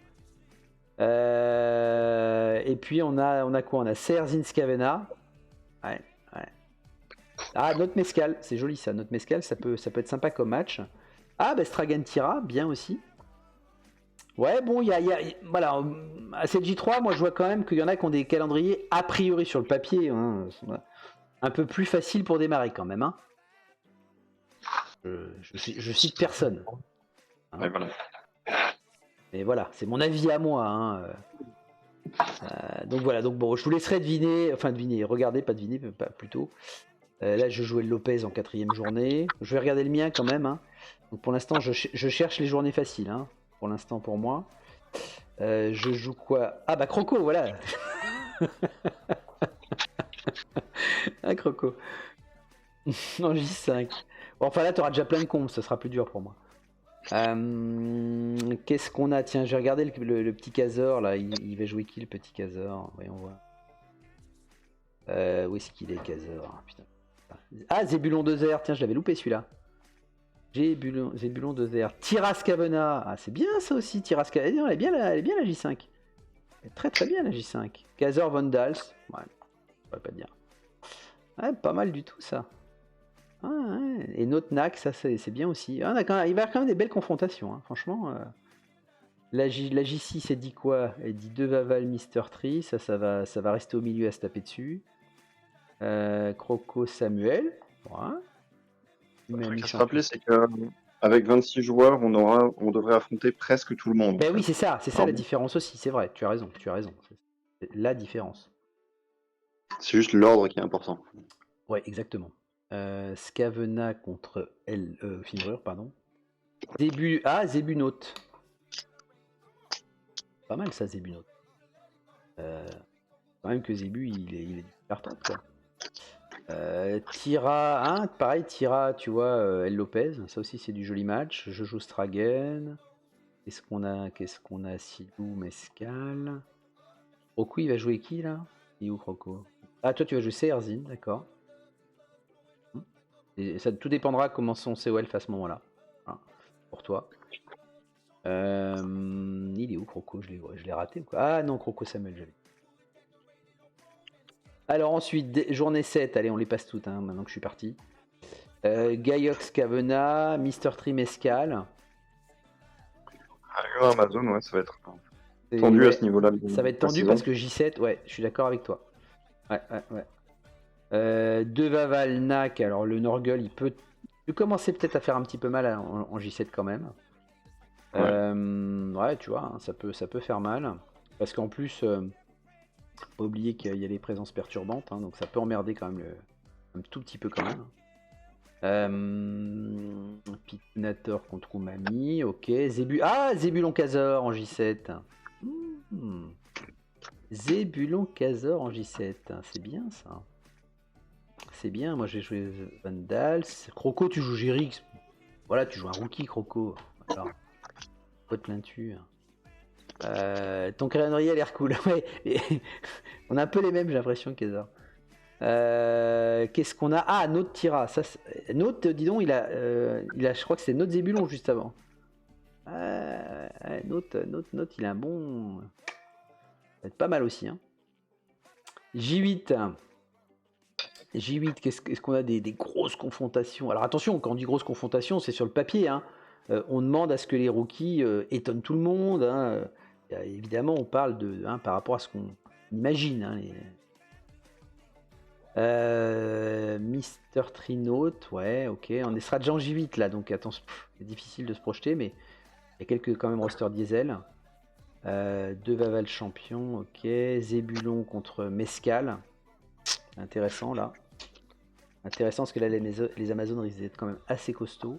Et puis on a quoi? On a Saerzin Scavena. Ouais. Ah, notre Mescal, c'est joli ça. Notre Mescal, ça peut être sympa comme match. Ah, bah Stragan Tira, bien aussi. Ouais, bon, voilà. À cette J3, moi je vois quand même qu'il y en a qui ont des calendriers a priori sur le papier. Hein, un peu plus facile pour démarrer quand même. Hein. Je cite personne. Hein. Ouais, voilà. Mais voilà, c'est mon avis à moi. Hein. Donc voilà, bon, je vous laisserai regarder, pas deviner, pas plutôt. Là, je jouais le Lopez en 4ème journée. Je vais regarder le mien quand même. Hein. Donc pour l'instant, je cherche les journées faciles, hein, pour l'instant pour moi. Je joue quoi? Ah bah Croco, voilà. Ah Croco. En J5. Bon, enfin là, tu auras déjà plein de combes, ça sera plus dur pour moi. Qu'est-ce qu'on a? Tiens, j'ai regardé le petit Kazor là. Il va jouer qui le petit Kazor? Voyons voir. Où est-ce qu'il est, Kazor? Ah, putain. Ah, Zébulon 2R, tiens, je l'avais loupé celui-là. Zébulon 2R. Tiras Kavena. Ah, c'est bien ça aussi, Tiras Kavena. Elle est bien la J5. Elle est très très bien la J5. Kazor Von Dals. Ouais, je pourrais pas te dire. Ouais, pas mal du tout ça. Ah, ouais. Et notre NAC, ça c'est bien aussi. Ah, il va y avoir quand même des belles confrontations, hein. Franchement. La J6, elle dit quoi? Elle dit 2 Vaval, Mister Tree. Ça va rester au milieu à se taper dessus. Croco, Samuel. Ouais. Le truc à se rappeler, c'est qu'avec 26 joueurs, on devrait affronter presque tout le monde. Ben oui, c'est ça Ah, la différence aussi, c'est vrai, tu as raison. C'est la différence. C'est juste l'ordre qui est important. Ouais, exactement. Scavena contre Finvrur, pardon. Zébunote. Pas mal ça, Zébunote. Quand même que Zébu, il est super top, quoi. Tira, hein, pareil, Tira, tu vois, El Lopez, ça aussi c'est du joli match. Je joue Stragen. Qu'est-ce qu'on a Silou, Mescal. Croco, il va jouer qui là? Il est où Croco? Ah, toi tu vas jouer Serzin, d'accord. Et ça tout dépendra comment son COL à ce moment-là. Voilà, pour toi. Il est où Croco? Je l'ai raté ou quoi? Ah non, Croco Samuel, j'avais. Alors ensuite, journée 7, allez, on les passe toutes, hein, maintenant que je suis parti. Gaiox Kavena, Mister Trimescal. Amazon, ouais, ça va être tendu à ce niveau-là. Ça va être tendu parce que J7, ouais, je suis d'accord avec toi. Ouais. 2 Vaval, Nak, alors le Norgul, il peut commencer peut-être à faire un petit peu mal en J7 quand même. Ouais, tu vois, hein, ça peut faire mal. Parce qu'en plus, pas oublier qu'il y a les présences perturbantes, hein, donc ça peut emmerder quand même un tout petit peu quand même. Pitinator contre Umami, ok. Zébulon Kazor en J7. Zébulon Kazor en J7, c'est bien ça. C'est bien, moi j'ai joué Vandals. Croco, tu joues Gyrix. Voilà, tu joues un rookie, Croco. Alors, quoi te plains-tu? Ton calendrier a l'air cool. Ouais, on a un peu les mêmes, j'ai l'impression, Kazor. Qu'est-ce qu'on a? Ah, Note Tira. Note, dis donc, il a, je crois que c'est Note Zébulon juste avant. Note, il a un bon. Ça va être pas mal aussi, hein. J8. Qu'est-ce qu'on a des grosses confrontations? Alors attention, quand on dit grosses confrontations, c'est sur le papier, hein. On demande à ce que les rookies étonnent tout le monde, hein. Évidemment, on parle de, hein, par rapport à ce qu'on imagine, hein, Mister Trinote, ouais, ok. On sera déjà en J8 là, donc attention, c'est difficile de se projeter, mais il y a quelques quand même roster diesel. 2 Vaval champion, ok. Zébulon contre Mescal. Intéressant là. Intéressant parce que là les Amazones risquent d'être quand même assez costauds.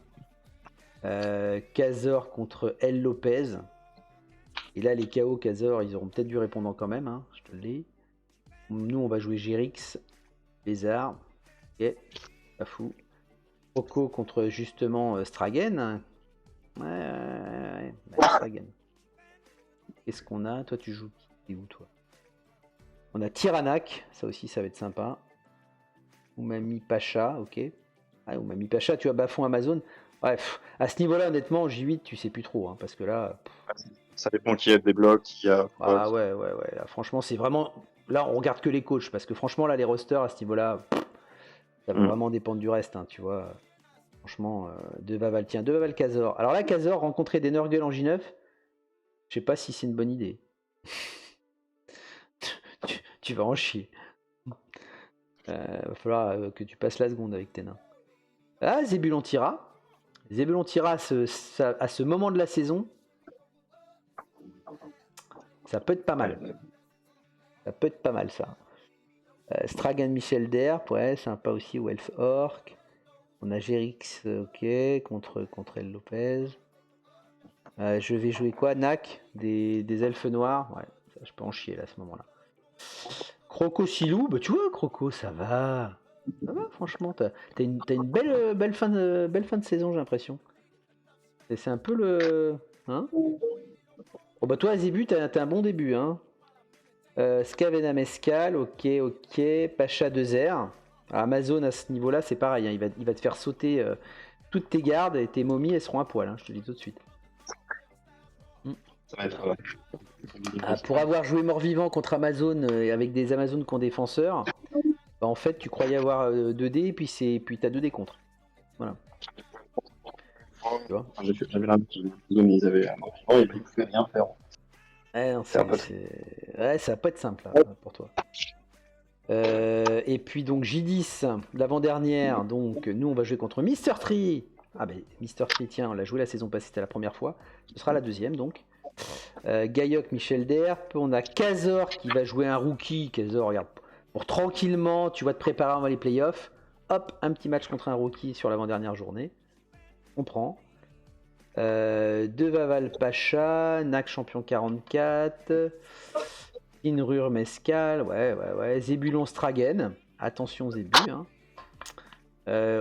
Kazor contre El Lopez. Et là les KO Kazor, ils auront peut-être du répondant quand même, hein, je te le dis. Nous on va jouer Gyrix. Lézard, ok, pas fou. Croco contre justement Stragen. Ouais, Stragen. Qu'est-ce qu'on a? Toi, tu joues qui? Où toi? On a Tyrannac, ça aussi, ça va être sympa. Umami Pacha, ok. Ah, Umami Pacha, tu as bas-fond Amazon. Bref, à ce niveau-là, honnêtement, J8, tu sais plus trop, hein, parce que là. Ça dépend qui a des blocs, qui a. Ah ouais. Là, franchement, c'est vraiment. Là, on regarde que les coachs, parce que franchement, là, les rosters à ce niveau-là, ça va vraiment dépendre du reste, hein, tu vois. Franchement, 2 Vaval, tiens, 2 Vaval Kazor. Alors là, Kazor, rencontrer des Nurgle en J9, je sais pas si c'est une bonne idée. tu vas en chier. Va falloir que tu passes la seconde avec tes nains. Ah, Zébulon Tira. Zébulon Tira, à ce moment de la saison, ça peut être pas mal. Ça peut être pas mal, ça. Stragan Michel Derp, ouais, sympa aussi. Ou Elf Orc. On a Gérix, ok, contre El Lopez. Je vais jouer quoi? Nak, des elfes noirs. Ouais, ça, je peux en chier là à ce moment-là. Croco Silou, bah tu vois, Croco, ça va. Ça va, franchement. T'as une belle fin de saison, j'ai l'impression. Et c'est un peu le. Hein? Bon, bah toi, Zébu, t'as un bon début. Hein? Scavena Mescal, ok. Pacha de Zer. Amazon à ce niveau-là, c'est pareil. Hein, il va te faire sauter toutes tes gardes et tes momies, elles seront à poil. Hein, je te le dis tout de suite. Ça va être. Pour avoir joué mort-vivant contre Amazon et avec des Amazones qui ont défenseurs, bah, en fait, tu croyais avoir 2D et puis t'as 2D contre. Voilà. Tu vois? J'avais l'impression qu'ils avaient un mort-vivant et ils ne pouvaient rien faire. Non, ouais, ça va pas être simple là, pour toi. Et puis donc J10, l'avant-dernière, donc nous on va jouer contre Mr. Tree. Ah ben Mr. Tree, tiens, on l'a joué la saison passée, c'était la première fois. Ce sera la deuxième donc. Gaiok, Michel Derp, on a Kazor qui va jouer un rookie. Kazor, regarde, pour tranquillement, tu vas te préparer avant les playoffs. Hop, un petit match contre un rookie sur l'avant-dernière journée. On prend. De Vaval Pacha, Nak champion 44, Inrur Mescal, ouais. Zébulon Stragen, attention Zébu. Hein.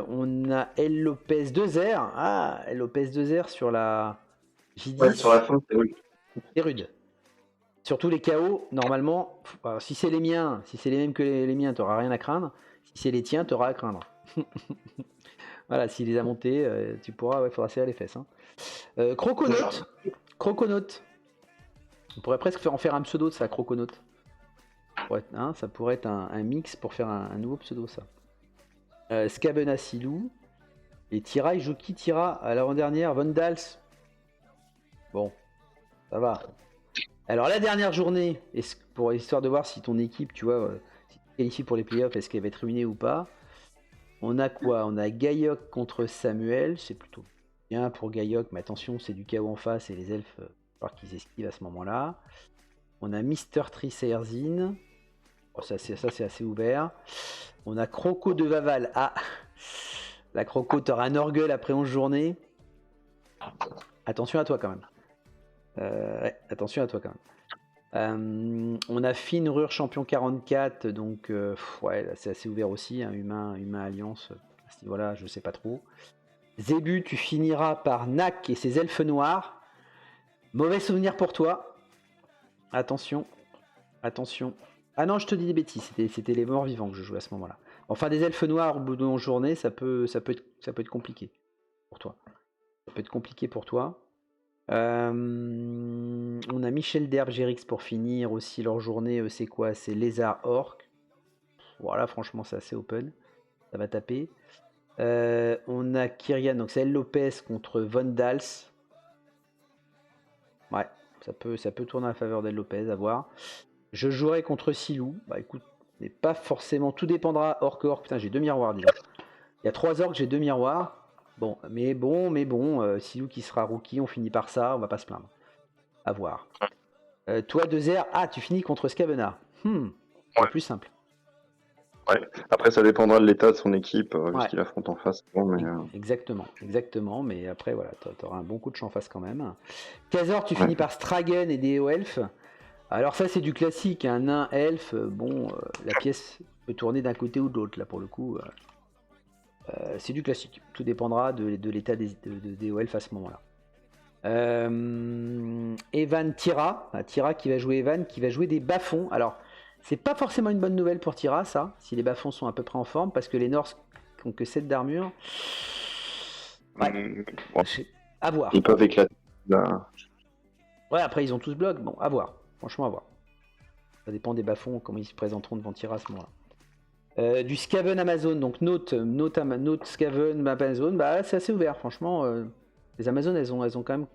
On a El Lopez 2R. Ah, El Lopez 2R sur la J10. Ouais, sur la fin, c'est rude. C'est rude. Surtout les KO, normalement, si c'est les miens, si c'est les mêmes que les miens, t'auras rien à craindre. Si c'est les tiens, t'auras à craindre. Voilà, s'il les a montés, tu pourras, ouais, faudra serrer les fesses. Hein. Croconaute. On pourrait presque en faire un pseudo de ça, Croconaute. Ouais, hein, ça pourrait être un mix pour faire un nouveau pseudo, ça. Scabena Silou. Et Tira, il joue qui? Tira à l'avant-dernière, Von Dals. Bon, ça va. Alors la dernière journée, pour histoire de voir si ton équipe, tu vois, si tu te qualifies pour les playoffs, est-ce qu'elle va être ruinée ou pas? On a quoi? On a Gaiok contre Samuel, c'est plutôt bien pour Gaiok, mais attention, c'est du chaos en face et les elfes, il va falloir qu'ils esquivent à ce moment-là. On a Mr. Triserzin, oh, ça c'est assez ouvert. On a Croco de Vaval. Ah, la Croco, t'auras un orgueil après 11 journées. Attention à toi quand même. Ouais, attention à toi quand même. On a Finrur champion 44, donc ouais, là, c'est assez ouvert aussi, hein, humain alliance, à ce niveau-là, je sais pas trop. Zébu, tu finiras par Nak et ses elfes noirs. Mauvais souvenir pour toi. Attention. Ah non, je te dis des bêtises, c'était les morts vivants que je jouais à ce moment-là. Enfin, des elfes noirs au bout de 11 journées, ça peut être compliqué pour toi. Ça peut être compliqué pour toi. On a Michel Derb, Gérix pour finir aussi leur journée. C'est quoi? C'est Lézard Orc. Voilà, franchement, c'est assez open. Ça va taper. On a Kyrian, donc c'est El Lopez contre Von Dals. Ouais, ça peut tourner à la faveur d'El Lopez, à voir. Je jouerai contre Silou. Bah écoute, mais pas forcément. Tout dépendra. Orc. Putain, j'ai 2 miroirs déjà. Il y a 3 orcs, j'ai 2 miroirs. Bon, Silou qui sera rookie, on finit par ça, on va pas se plaindre. À voir. Toi, 2R, tu finis contre Scavena. C'est plus simple. Ouais. Après, ça dépendra de l'état de son équipe, ce qu'il affronte en face. Bon, mais, Exactement. Mais après, voilà, tu auras un bon coup de champ en face quand même. Kazor, tu finis par Stragen et des Hauts Elfes. Alors ça, c'est du classique. Un nain elfe, la pièce peut tourner d'un côté ou de l'autre, là, pour le coup. C'est du classique. Tout dépendra de l'état des Hauts Elfes à ce moment-là. Evan Tira. Tira qui va jouer Evan, qui va jouer des bas-fonds. Alors, c'est pas forcément une bonne nouvelle pour Tira, ça, si les bas-fonds sont à peu près en forme, parce que les Norse n'ont que 7 d'armure. Ouais. À voir. Ils peuvent éclater. Ouais, après ils ont tous bloc. Bon, à voir. Franchement, à voir. Ça dépend des bas-fonds, comment ils se présenteront devant Tira à ce moment-là. Du Skaven Amazon, donc Note Skaven Amazon, bah c'est assez ouvert, franchement. Les Amazones, elles ont quand même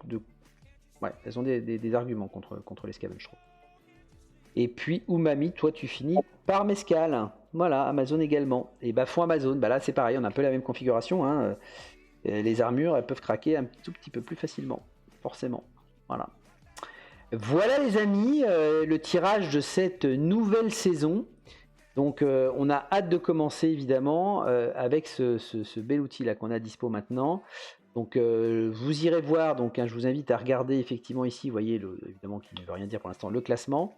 elles ont des arguments contre les Skaven, je trouve. Et puis Umami, toi tu finis par Mescal. Voilà, Amazon également. Et bah fond Amazon, bah là c'est pareil, on a un peu la même configuration. Hein. Les armures, elles peuvent craquer un tout petit peu plus facilement, forcément. Voilà les amis, le tirage de cette nouvelle saison. Donc on a hâte de commencer évidemment avec ce bel outil là qu'on a dispo maintenant. Donc vous irez voir, donc je vous invite à regarder effectivement ici, vous voyez évidemment qui ne veut rien dire pour l'instant, le classement.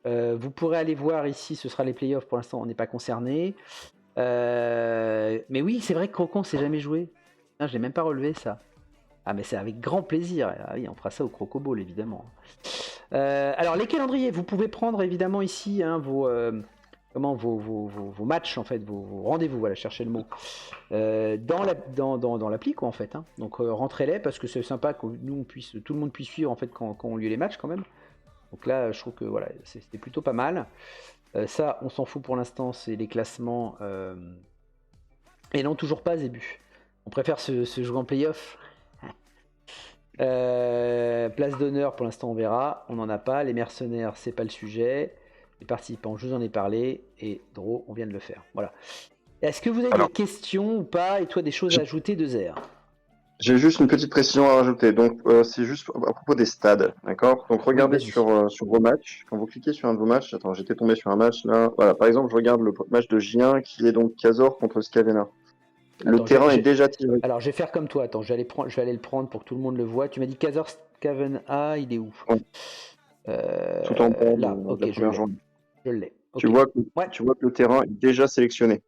Vous pourrez aller voir ici, ce sera les playoffs, pour l'instant on n'est pas concerné. Mais oui, c'est vrai que Crocon s'est jamais joué. Je l'ai même pas relevé ça. Ah mais c'est avec grand plaisir. Ah oui, on fera ça au Crocoball évidemment. Alors les calendriers, vous pouvez prendre évidemment ici vos matchs en fait, vos rendez-vous, voilà, cherchez le mot, dans l'appli quoi en fait. Donc rentrez-les parce que c'est sympa que tout le monde puisse suivre en fait quand ont lieu les matchs quand même. Donc là je trouve que voilà, c'était plutôt pas mal. Ça on s'en fout pour l'instant, c'est les classements. Et non, toujours pas Zébu. On préfère se jouer en playoff. Place d'honneur pour l'instant on verra, on n'en a pas. Les mercenaires c'est pas le sujet. Les participants je vous en ai parlé. Et Draw on vient de le faire. Voilà. Est-ce que vous avez des questions ou pas? Et toi des choses à ajouter de Zer? J'ai juste une petite précision à rajouter. Donc, c'est juste à propos des stades, d'accord? Donc, regardez Oui, sur vos matchs. Quand vous cliquez sur un de vos matchs, attends, j'étais tombé sur un match là. Voilà, par exemple, je regarde le match de J1 qui est donc Cazor contre Scavena. Le terrain est déjà tiré. Alors, je vais faire comme toi. Attends, je vais aller le prendre pour que tout le monde le voit. Tu m'as dit Cazor Scavena, il est où? Ouais. Tout en bas là, de ok, la première journée. je l'ai. Tu vois que le terrain est déjà sélectionné.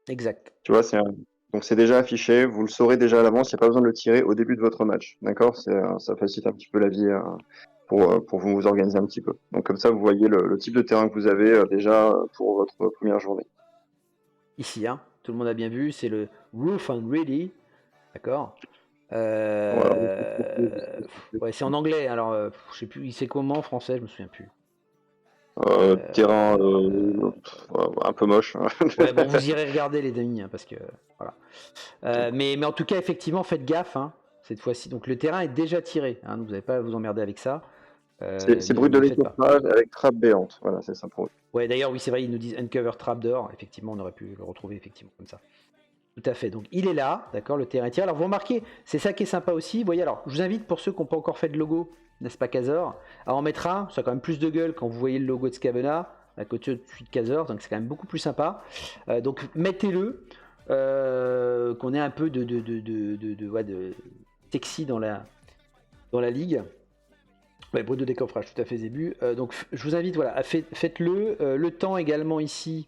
Exact. Tu vois, donc c'est déjà affiché, vous le saurez déjà à l'avance, il n'y a pas besoin de le tirer au début de votre match, d'accord? Ça facilite un petit peu la vie pour vous organiser un petit peu. Donc comme ça, vous voyez le type de terrain que vous avez déjà pour votre première journée. Ici, tout le monde a bien vu, c'est le Roof and Ready, d'accord? Ouais, c'est en anglais, alors je sais plus, c'est comment en français, je me souviens plus. Terrain un peu moche. Ouais, bon, vous irez regarder les demi, parce que voilà. Mais en tout cas, effectivement, faites gaffe cette fois-ci. Donc le terrain est déjà tiré, donc vous n'allez pas à vous emmerder avec ça. C'est brut de l'étoffage avec trappe béante. Voilà, c'est ça pour eux. Ouais, d'ailleurs, oui, c'est vrai, ils nous disent Uncover Trapdoor. Effectivement, on aurait pu le retrouver effectivement comme ça. Tout à fait. Donc il est là, d'accord, le terrain est tiré. Alors vous remarquez, c'est ça qui est sympa aussi. Vous voyez, alors je vous invite pour ceux qui n'ont pas encore fait de logo, n'est-ce pas, Cazor, à en mettre un. Ça a quand même plus de gueule quand vous voyez le logo de Scavena à côté de Cazor, donc c'est quand même beaucoup plus sympa. Donc mettez-le, qu'on ait un peu de sexy dans la ligue. Ouais, brut de décoffrage, tout à fait Zébu. Donc je vous invite, voilà, faites-le. Le temps également ici,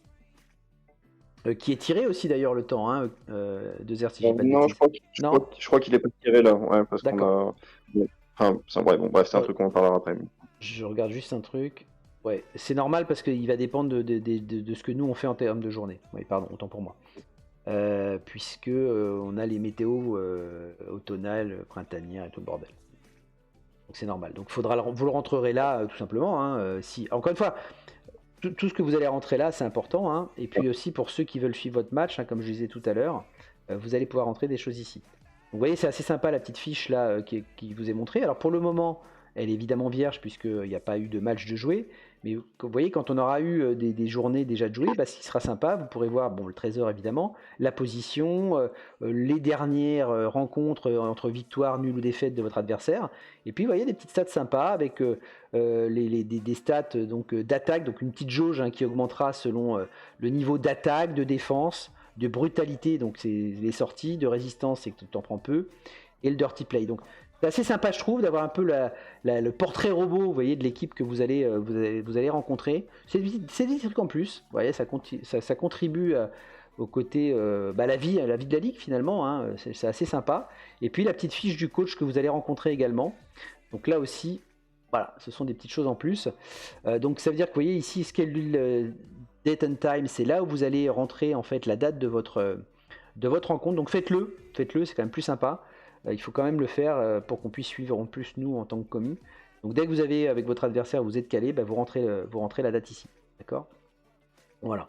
qui est tiré aussi d'ailleurs le temps, de Zer, si j'ai pas de non, bêtises. je crois qu'il est pas tiré là, ouais, parce qu'on a. Enfin, c'est un truc qu'on en parlera après. Je regarde juste un truc. Ouais, c'est normal parce qu'il va dépendre de ce que nous on fait en termes de journée. Oui, pardon, autant pour moi. Puisque on a les météos automnales, printanières et tout le bordel. Donc c'est normal. Donc vous le rentrerez là tout simplement. Si encore une fois, tout ce que vous allez rentrer là, c'est important. Et puis aussi pour ceux qui veulent suivre votre match, comme je disais tout à l'heure, vous allez pouvoir rentrer des choses ici. Donc, vous voyez, c'est assez sympa la petite fiche là qui vous est montrée. Alors pour le moment, elle est évidemment vierge puisqu'il n'y a pas eu de match de jouer. Mais vous voyez, quand on aura eu des journées déjà de jouer, ce qui sera sympa, vous pourrez voir le trésor évidemment, la position, les dernières rencontres entre victoire, nul ou défaite de votre adversaire. Et puis vous voyez des petites stats sympas avec des stats d'attaque, donc une petite jauge qui augmentera selon le niveau d'attaque, de défense, de brutalité, donc c'est les sorties, de résistance, c'est que tu t'en prends peu, et le dirty play. Donc c'est assez sympa, je trouve, d'avoir un peu le portrait robot, vous voyez, de l'équipe que vous allez rencontrer. C'est des trucs en plus, vous voyez, ça contribue au côté la vie de la ligue finalement, c'est assez sympa. Et puis la petite fiche du coach que vous allez rencontrer également. Donc là aussi, voilà, ce sont des petites choses en plus. Donc ça veut dire que vous voyez ici, schedule date and time, c'est là où vous allez rentrer en fait la date de votre rencontre. Donc faites-le, c'est quand même plus sympa. Il faut quand même le faire pour qu'on puisse suivre en plus nous en tant que commis. Donc dès que vous avez avec votre adversaire, vous êtes calé, vous rentrez la date ici, d'accord? Voilà.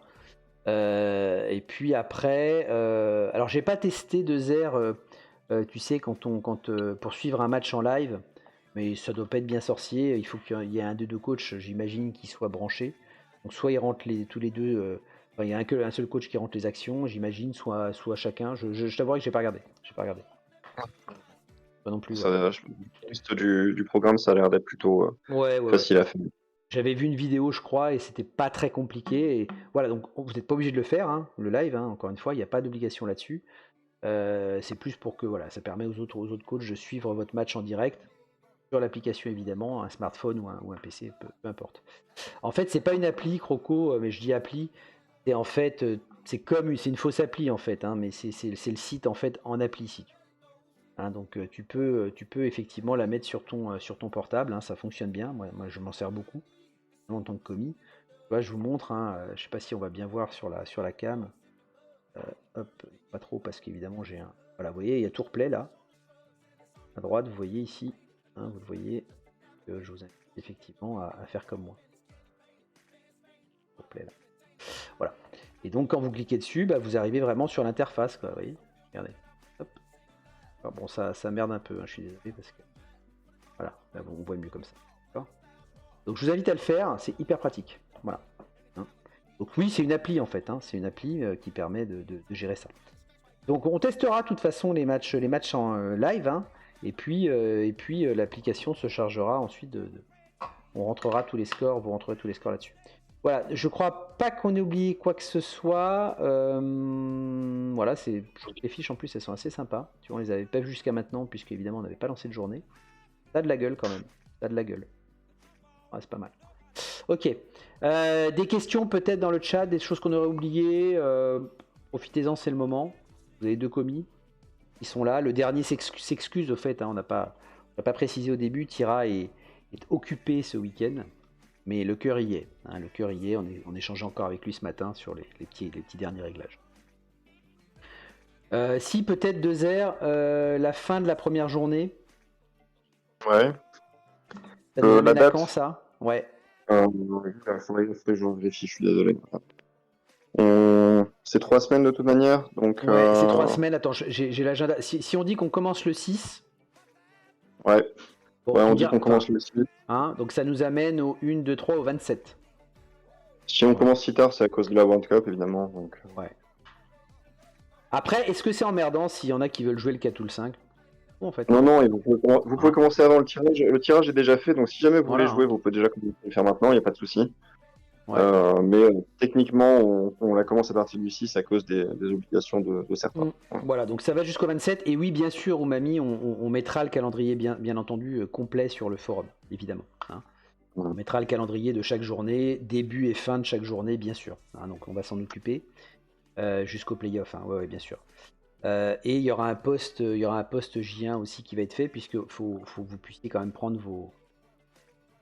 Et puis après, alors j'ai pas testé de Zer, tu sais, pour suivre un match en live, mais ça doit pas être bien sorcier. Il faut qu'il y ait un des deux coachs, j'imagine, qui soit branché. Donc soit ils rentrent tous les deux. Il y a un seul coach qui rentre les actions, j'imagine, soit chacun. Je t'avouerai que j'ai pas regardé. Pas non plus. La liste du programme, ça a l'air d'être plutôt facile à faire. J'avais vu une vidéo, je crois, et c'était pas très compliqué. Et voilà, donc vous n'êtes pas obligé de le faire, hein, le live, hein, encore une fois, il n'y a pas d'obligation là-dessus. C'est plus pour que voilà, ça permet aux autres coachs de suivre votre match en direct sur l'application évidemment, un smartphone ou un PC, peu importe. En fait, c'est pas une appli, Croco, mais je dis appli. C'est en fait, c'est une fausse appli en fait, hein, mais c'est le site en fait en appli si tu veux. Hein, donc tu peux effectivement la mettre sur ton portable, hein, ça fonctionne bien. Moi je m'en sers beaucoup en tant que commis. Là, je vous montre, hein, je sais pas si on va bien voir sur la cam. Hop, pas trop parce qu'évidemment j'ai un. Voilà, vous voyez, il y a Tourplay là. À droite, vous voyez ici, hein, vous le voyez. Je vous invite effectivement à faire comme moi. Tourplay là. Voilà. Et donc quand vous cliquez dessus, bah, vous arrivez vraiment sur l'interface, quoi. Vous voyez, regardez. Hop. Alors, bon, ça merde un peu, hein, je suis désolé parce que. Voilà, là, bon, on voit mieux comme ça. Donc je vous invite à le faire, c'est hyper pratique. Voilà. Hein. Donc oui, c'est une appli en fait, hein. C'est une appli qui permet de gérer ça. Donc on testera de toute façon les matchs en live, hein. Et puis l'application se chargera ensuite on rentrera tous les scores, vous rentrerez tous les scores là-dessus. Voilà, je crois pas qu'on ait oublié quoi que ce soit. Voilà, les fiches en plus elles sont assez sympas. Tu vois, on les avait pas vues jusqu'à maintenant puisque évidemment on n'avait pas lancé de journée. Ça a de la gueule quand même. Ça a de la gueule. Ouais, c'est pas mal. Ok. Des questions peut-être dans le chat, des choses qu'on aurait oubliées. Profitez-en, c'est le moment. Vous avez 2 commis. Ils sont là. Le dernier s'excuse au fait. Hein, on n'a pas précisé au début. Tira est occupé ce week-end. Mais le cœur y est. Hein, le cœur y est. On échangeait encore avec lui ce matin sur les petits derniers réglages. Si peut-être 2 la fin de la première journée. Ouais. Ça nous la amène à date. quand ça? Ouais. Faudrait que je vérifie, je suis désolé. C'est 3 semaines de toute manière, donc. Ouais, c'est 3 semaines. Attends, j'ai l'agenda. Si on dit qu'on commence le 6. Ouais. Bon, Ouais, on dit qu'on commence le 6. Hein, donc ça nous amène au 1, 2, 3, au 27. Si on commence si tard, c'est à cause de la World Cup, évidemment. Donc. Ouais. Après, est-ce que c'est emmerdant s'il y en a qui veulent jouer le 4 ou le 5? En fait. Non, et vous pouvez commencer avant le tirage. Le tirage est déjà fait, donc si jamais vous voulez jouer, vous pouvez déjà commencer à le faire maintenant, il n'y a pas de souci. Ouais. Mais techniquement, on la commence à partir du 6 à cause des obligations de certains. Ouais. Voilà, donc ça va jusqu'au 27. Et oui, bien sûr, Oumami, on mettra le calendrier, bien entendu, complet sur le forum, évidemment. Hein. On mettra le calendrier de chaque journée, début et fin de chaque journée, bien sûr. Hein, donc on va s'en occuper jusqu'au playoff, hein, ouais, bien sûr. Et il y aura un post J1 aussi qui va être fait, puisque faut que vous puissiez quand même prendre vos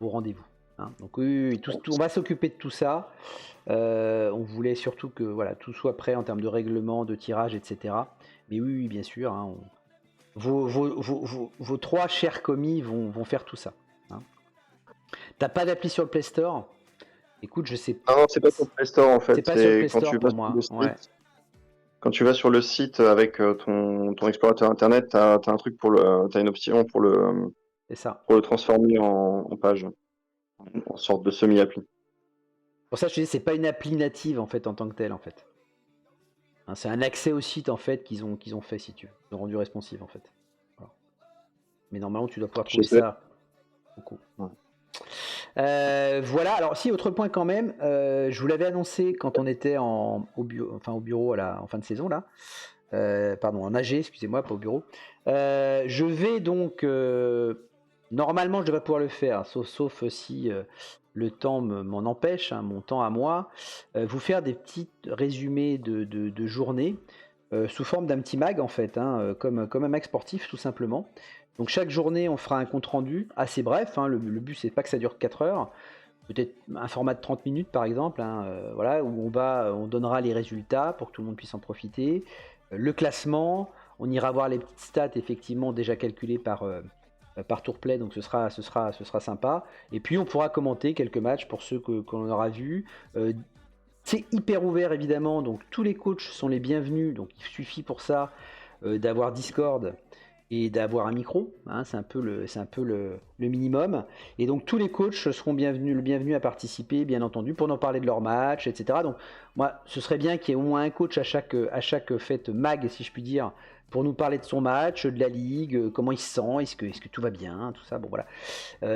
rendez-vous. Hein. Donc oui, on va s'occuper de tout ça. On voulait surtout que voilà, tout soit prêt en termes de règlement, de tirage, etc. Mais oui, bien sûr, hein, vos 3 chers commis vont faire tout ça. Hein. T'as pas d'appli sur le Play Store? Écoute, je sais pas. Non, c'est pas sur le Play Store en fait. C'est pas sur le Play Store pour moi. Quand tu vas sur le site avec ton explorateur internet, t'as un truc t'as une option pour le transformer en page, en sorte de semi-appli. Pour ça, je te dis, c'est pas une appli native en fait en tant que telle en fait. Hein, c'est un accès au site en fait qu'ils ont fait si tu veux. Ils ont rendu responsive en fait. Voilà. Mais normalement, tu dois pouvoir trouver ça. Beaucoup. Ouais. Voilà, alors si, autre point quand même, je vous l'avais annoncé quand on était au bureau en fin de saison là, en AG, excusez-moi, pas au bureau. Je vais donc, normalement je devrais pouvoir le faire, sauf si le temps m'en empêche, hein, mon temps à moi, vous faire des petits résumés de journée sous forme d'un petit mag en fait, hein, comme un mag sportif tout simplement. Donc chaque journée, on fera un compte-rendu assez bref. Hein, le but, c'est pas que ça dure 4 heures. Peut-être un format de 30 minutes, par exemple. Hein, voilà, où on donnera les résultats pour que tout le monde puisse en profiter. Le classement, on ira voir les petites stats, effectivement, déjà calculées par Tourplay. Donc ce sera sympa. Et puis, on pourra commenter quelques matchs pour ceux qu'on aura vus. C'est hyper ouvert, évidemment. Donc tous les coachs sont les bienvenus. Donc il suffit pour ça d'avoir Discord et d'avoir un micro, hein, c'est un peu le minimum. Et donc tous les coachs seront le bienvenu à participer, bien entendu, pour nous parler de leur match, etc. Donc moi, ce serait bien qu'il y ait au moins un coach à chaque fête mag, si je puis dire, pour nous parler de son match, de la ligue, comment il se sent, est-ce que tout va bien, tout ça, bon voilà.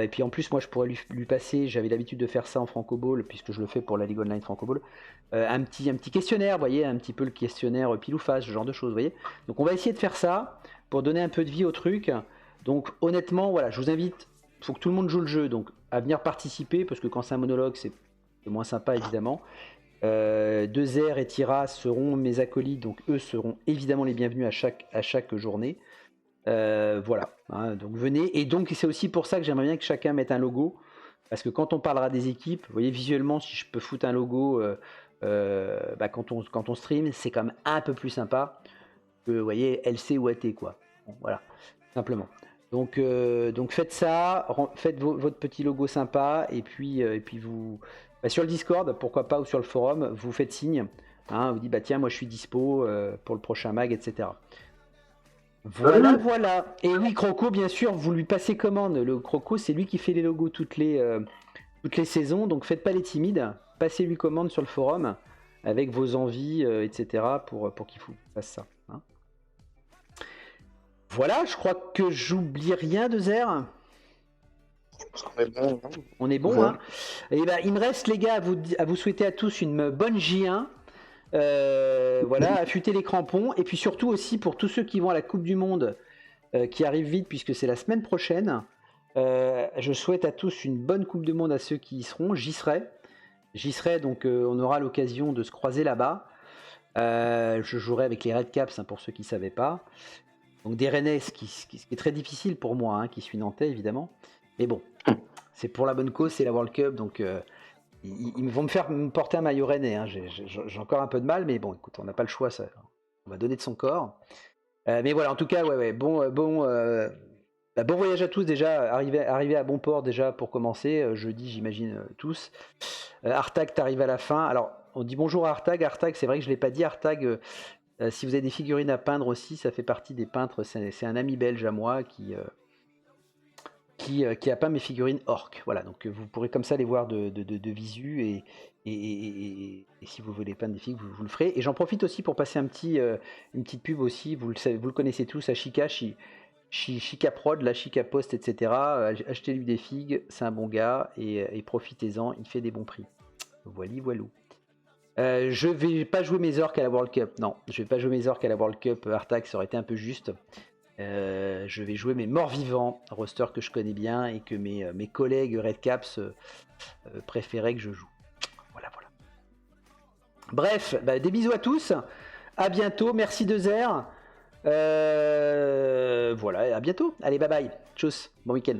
Et puis en plus, moi je pourrais lui passer, j'avais l'habitude de faire ça en Franco-Ball, puisque je le fais pour la Ligue Online Franco-Ball, un petit questionnaire, vous voyez, un petit peu le questionnaire pile ou face, ce genre de choses, vous voyez. Donc on va essayer de faire ça, pour donner un peu de vie au truc. Donc honnêtement, voilà, je vous invite, il faut que tout le monde joue le jeu, donc à venir participer, parce que quand c'est un monologue, c'est moins sympa évidemment. 2R et Tira seront mes acolytes, donc eux seront évidemment les bienvenus à chaque journée. Voilà, hein, donc venez. Et donc c'est aussi pour ça que j'aimerais bien que chacun mette un logo, parce que quand on parlera des équipes, vous voyez visuellement, si je peux foutre un logo quand on stream, c'est quand même un peu plus sympa que, vous voyez, LC ou AT, quoi. Bon, voilà, simplement. Donc faites ça, faites votre petit logo sympa, et puis vous... sur le Discord, pourquoi pas, ou sur le forum, vous faites signe, hein, vous dites, bah tiens, moi je suis dispo pour le prochain mag, etc. Voilà. Et oui, Croco, bien sûr, vous lui passez commande. Le Croco, c'est lui qui fait les logos toutes les saisons, donc faites pas les timides, passez-lui commande sur le forum, avec vos envies, etc., pour qu'il fasse ça. Hein. Voilà, je crois que j'oublie rien de Zer. On est bon, hein. Et ben, il me reste, les gars, à vous souhaiter à tous une bonne J1. Voilà, affûter les crampons. Et puis surtout aussi pour tous ceux qui vont à la Coupe du Monde, qui arrive vite puisque c'est la semaine prochaine. Je souhaite à tous une bonne Coupe du Monde, à ceux qui y seront. J'y serai, donc on aura l'occasion de se croiser là-bas. Je jouerai avec les Red Caps, hein, pour ceux qui ne savaient pas. Donc des Rennais, ce qui est très difficile pour moi, hein, qui suis nantais évidemment. Mais bon, c'est pour la bonne cause, c'est la World Cup, donc ils vont me porter un maillot rennais. Hein. J'ai encore un peu de mal, mais bon, écoute, on n'a pas le choix, ça. On va donner de son corps. Mais voilà, en tout cas, bon voyage à tous déjà, arrivez à bon port déjà pour commencer, jeudi j'imagine tous. Artag, t'arrives à la fin. Alors, on dit bonjour à Artag. Artag, c'est vrai que je ne l'ai pas dit, Artag, si vous avez des figurines à peindre aussi, ça fait partie des peintres, c'est un ami belge à moi qui a peint mes figurines orques. Voilà, donc vous pourrez comme ça les voir de visu, et si vous voulez peindre des figues, vous le ferez. Et j'en profite aussi pour passer une petite pub aussi, vous le connaissez tous, à Chica Prod, la Chica Post, etc. Achetez-lui des figues, c'est un bon gars, et profitez-en, il fait des bons prix. Voilou. Je vais pas jouer mes orques à la World Cup, non, je vais pas jouer mes orques à la World Cup, Artax, ça aurait été un peu juste. Je vais jouer mes morts vivants, roster que je connais bien et que mes collègues Red Caps préféraient que je joue. Voilà. Bref, des bisous à tous, à bientôt, merci de Zer. Voilà, à bientôt. Allez, bye bye, tchuss, bon week-end.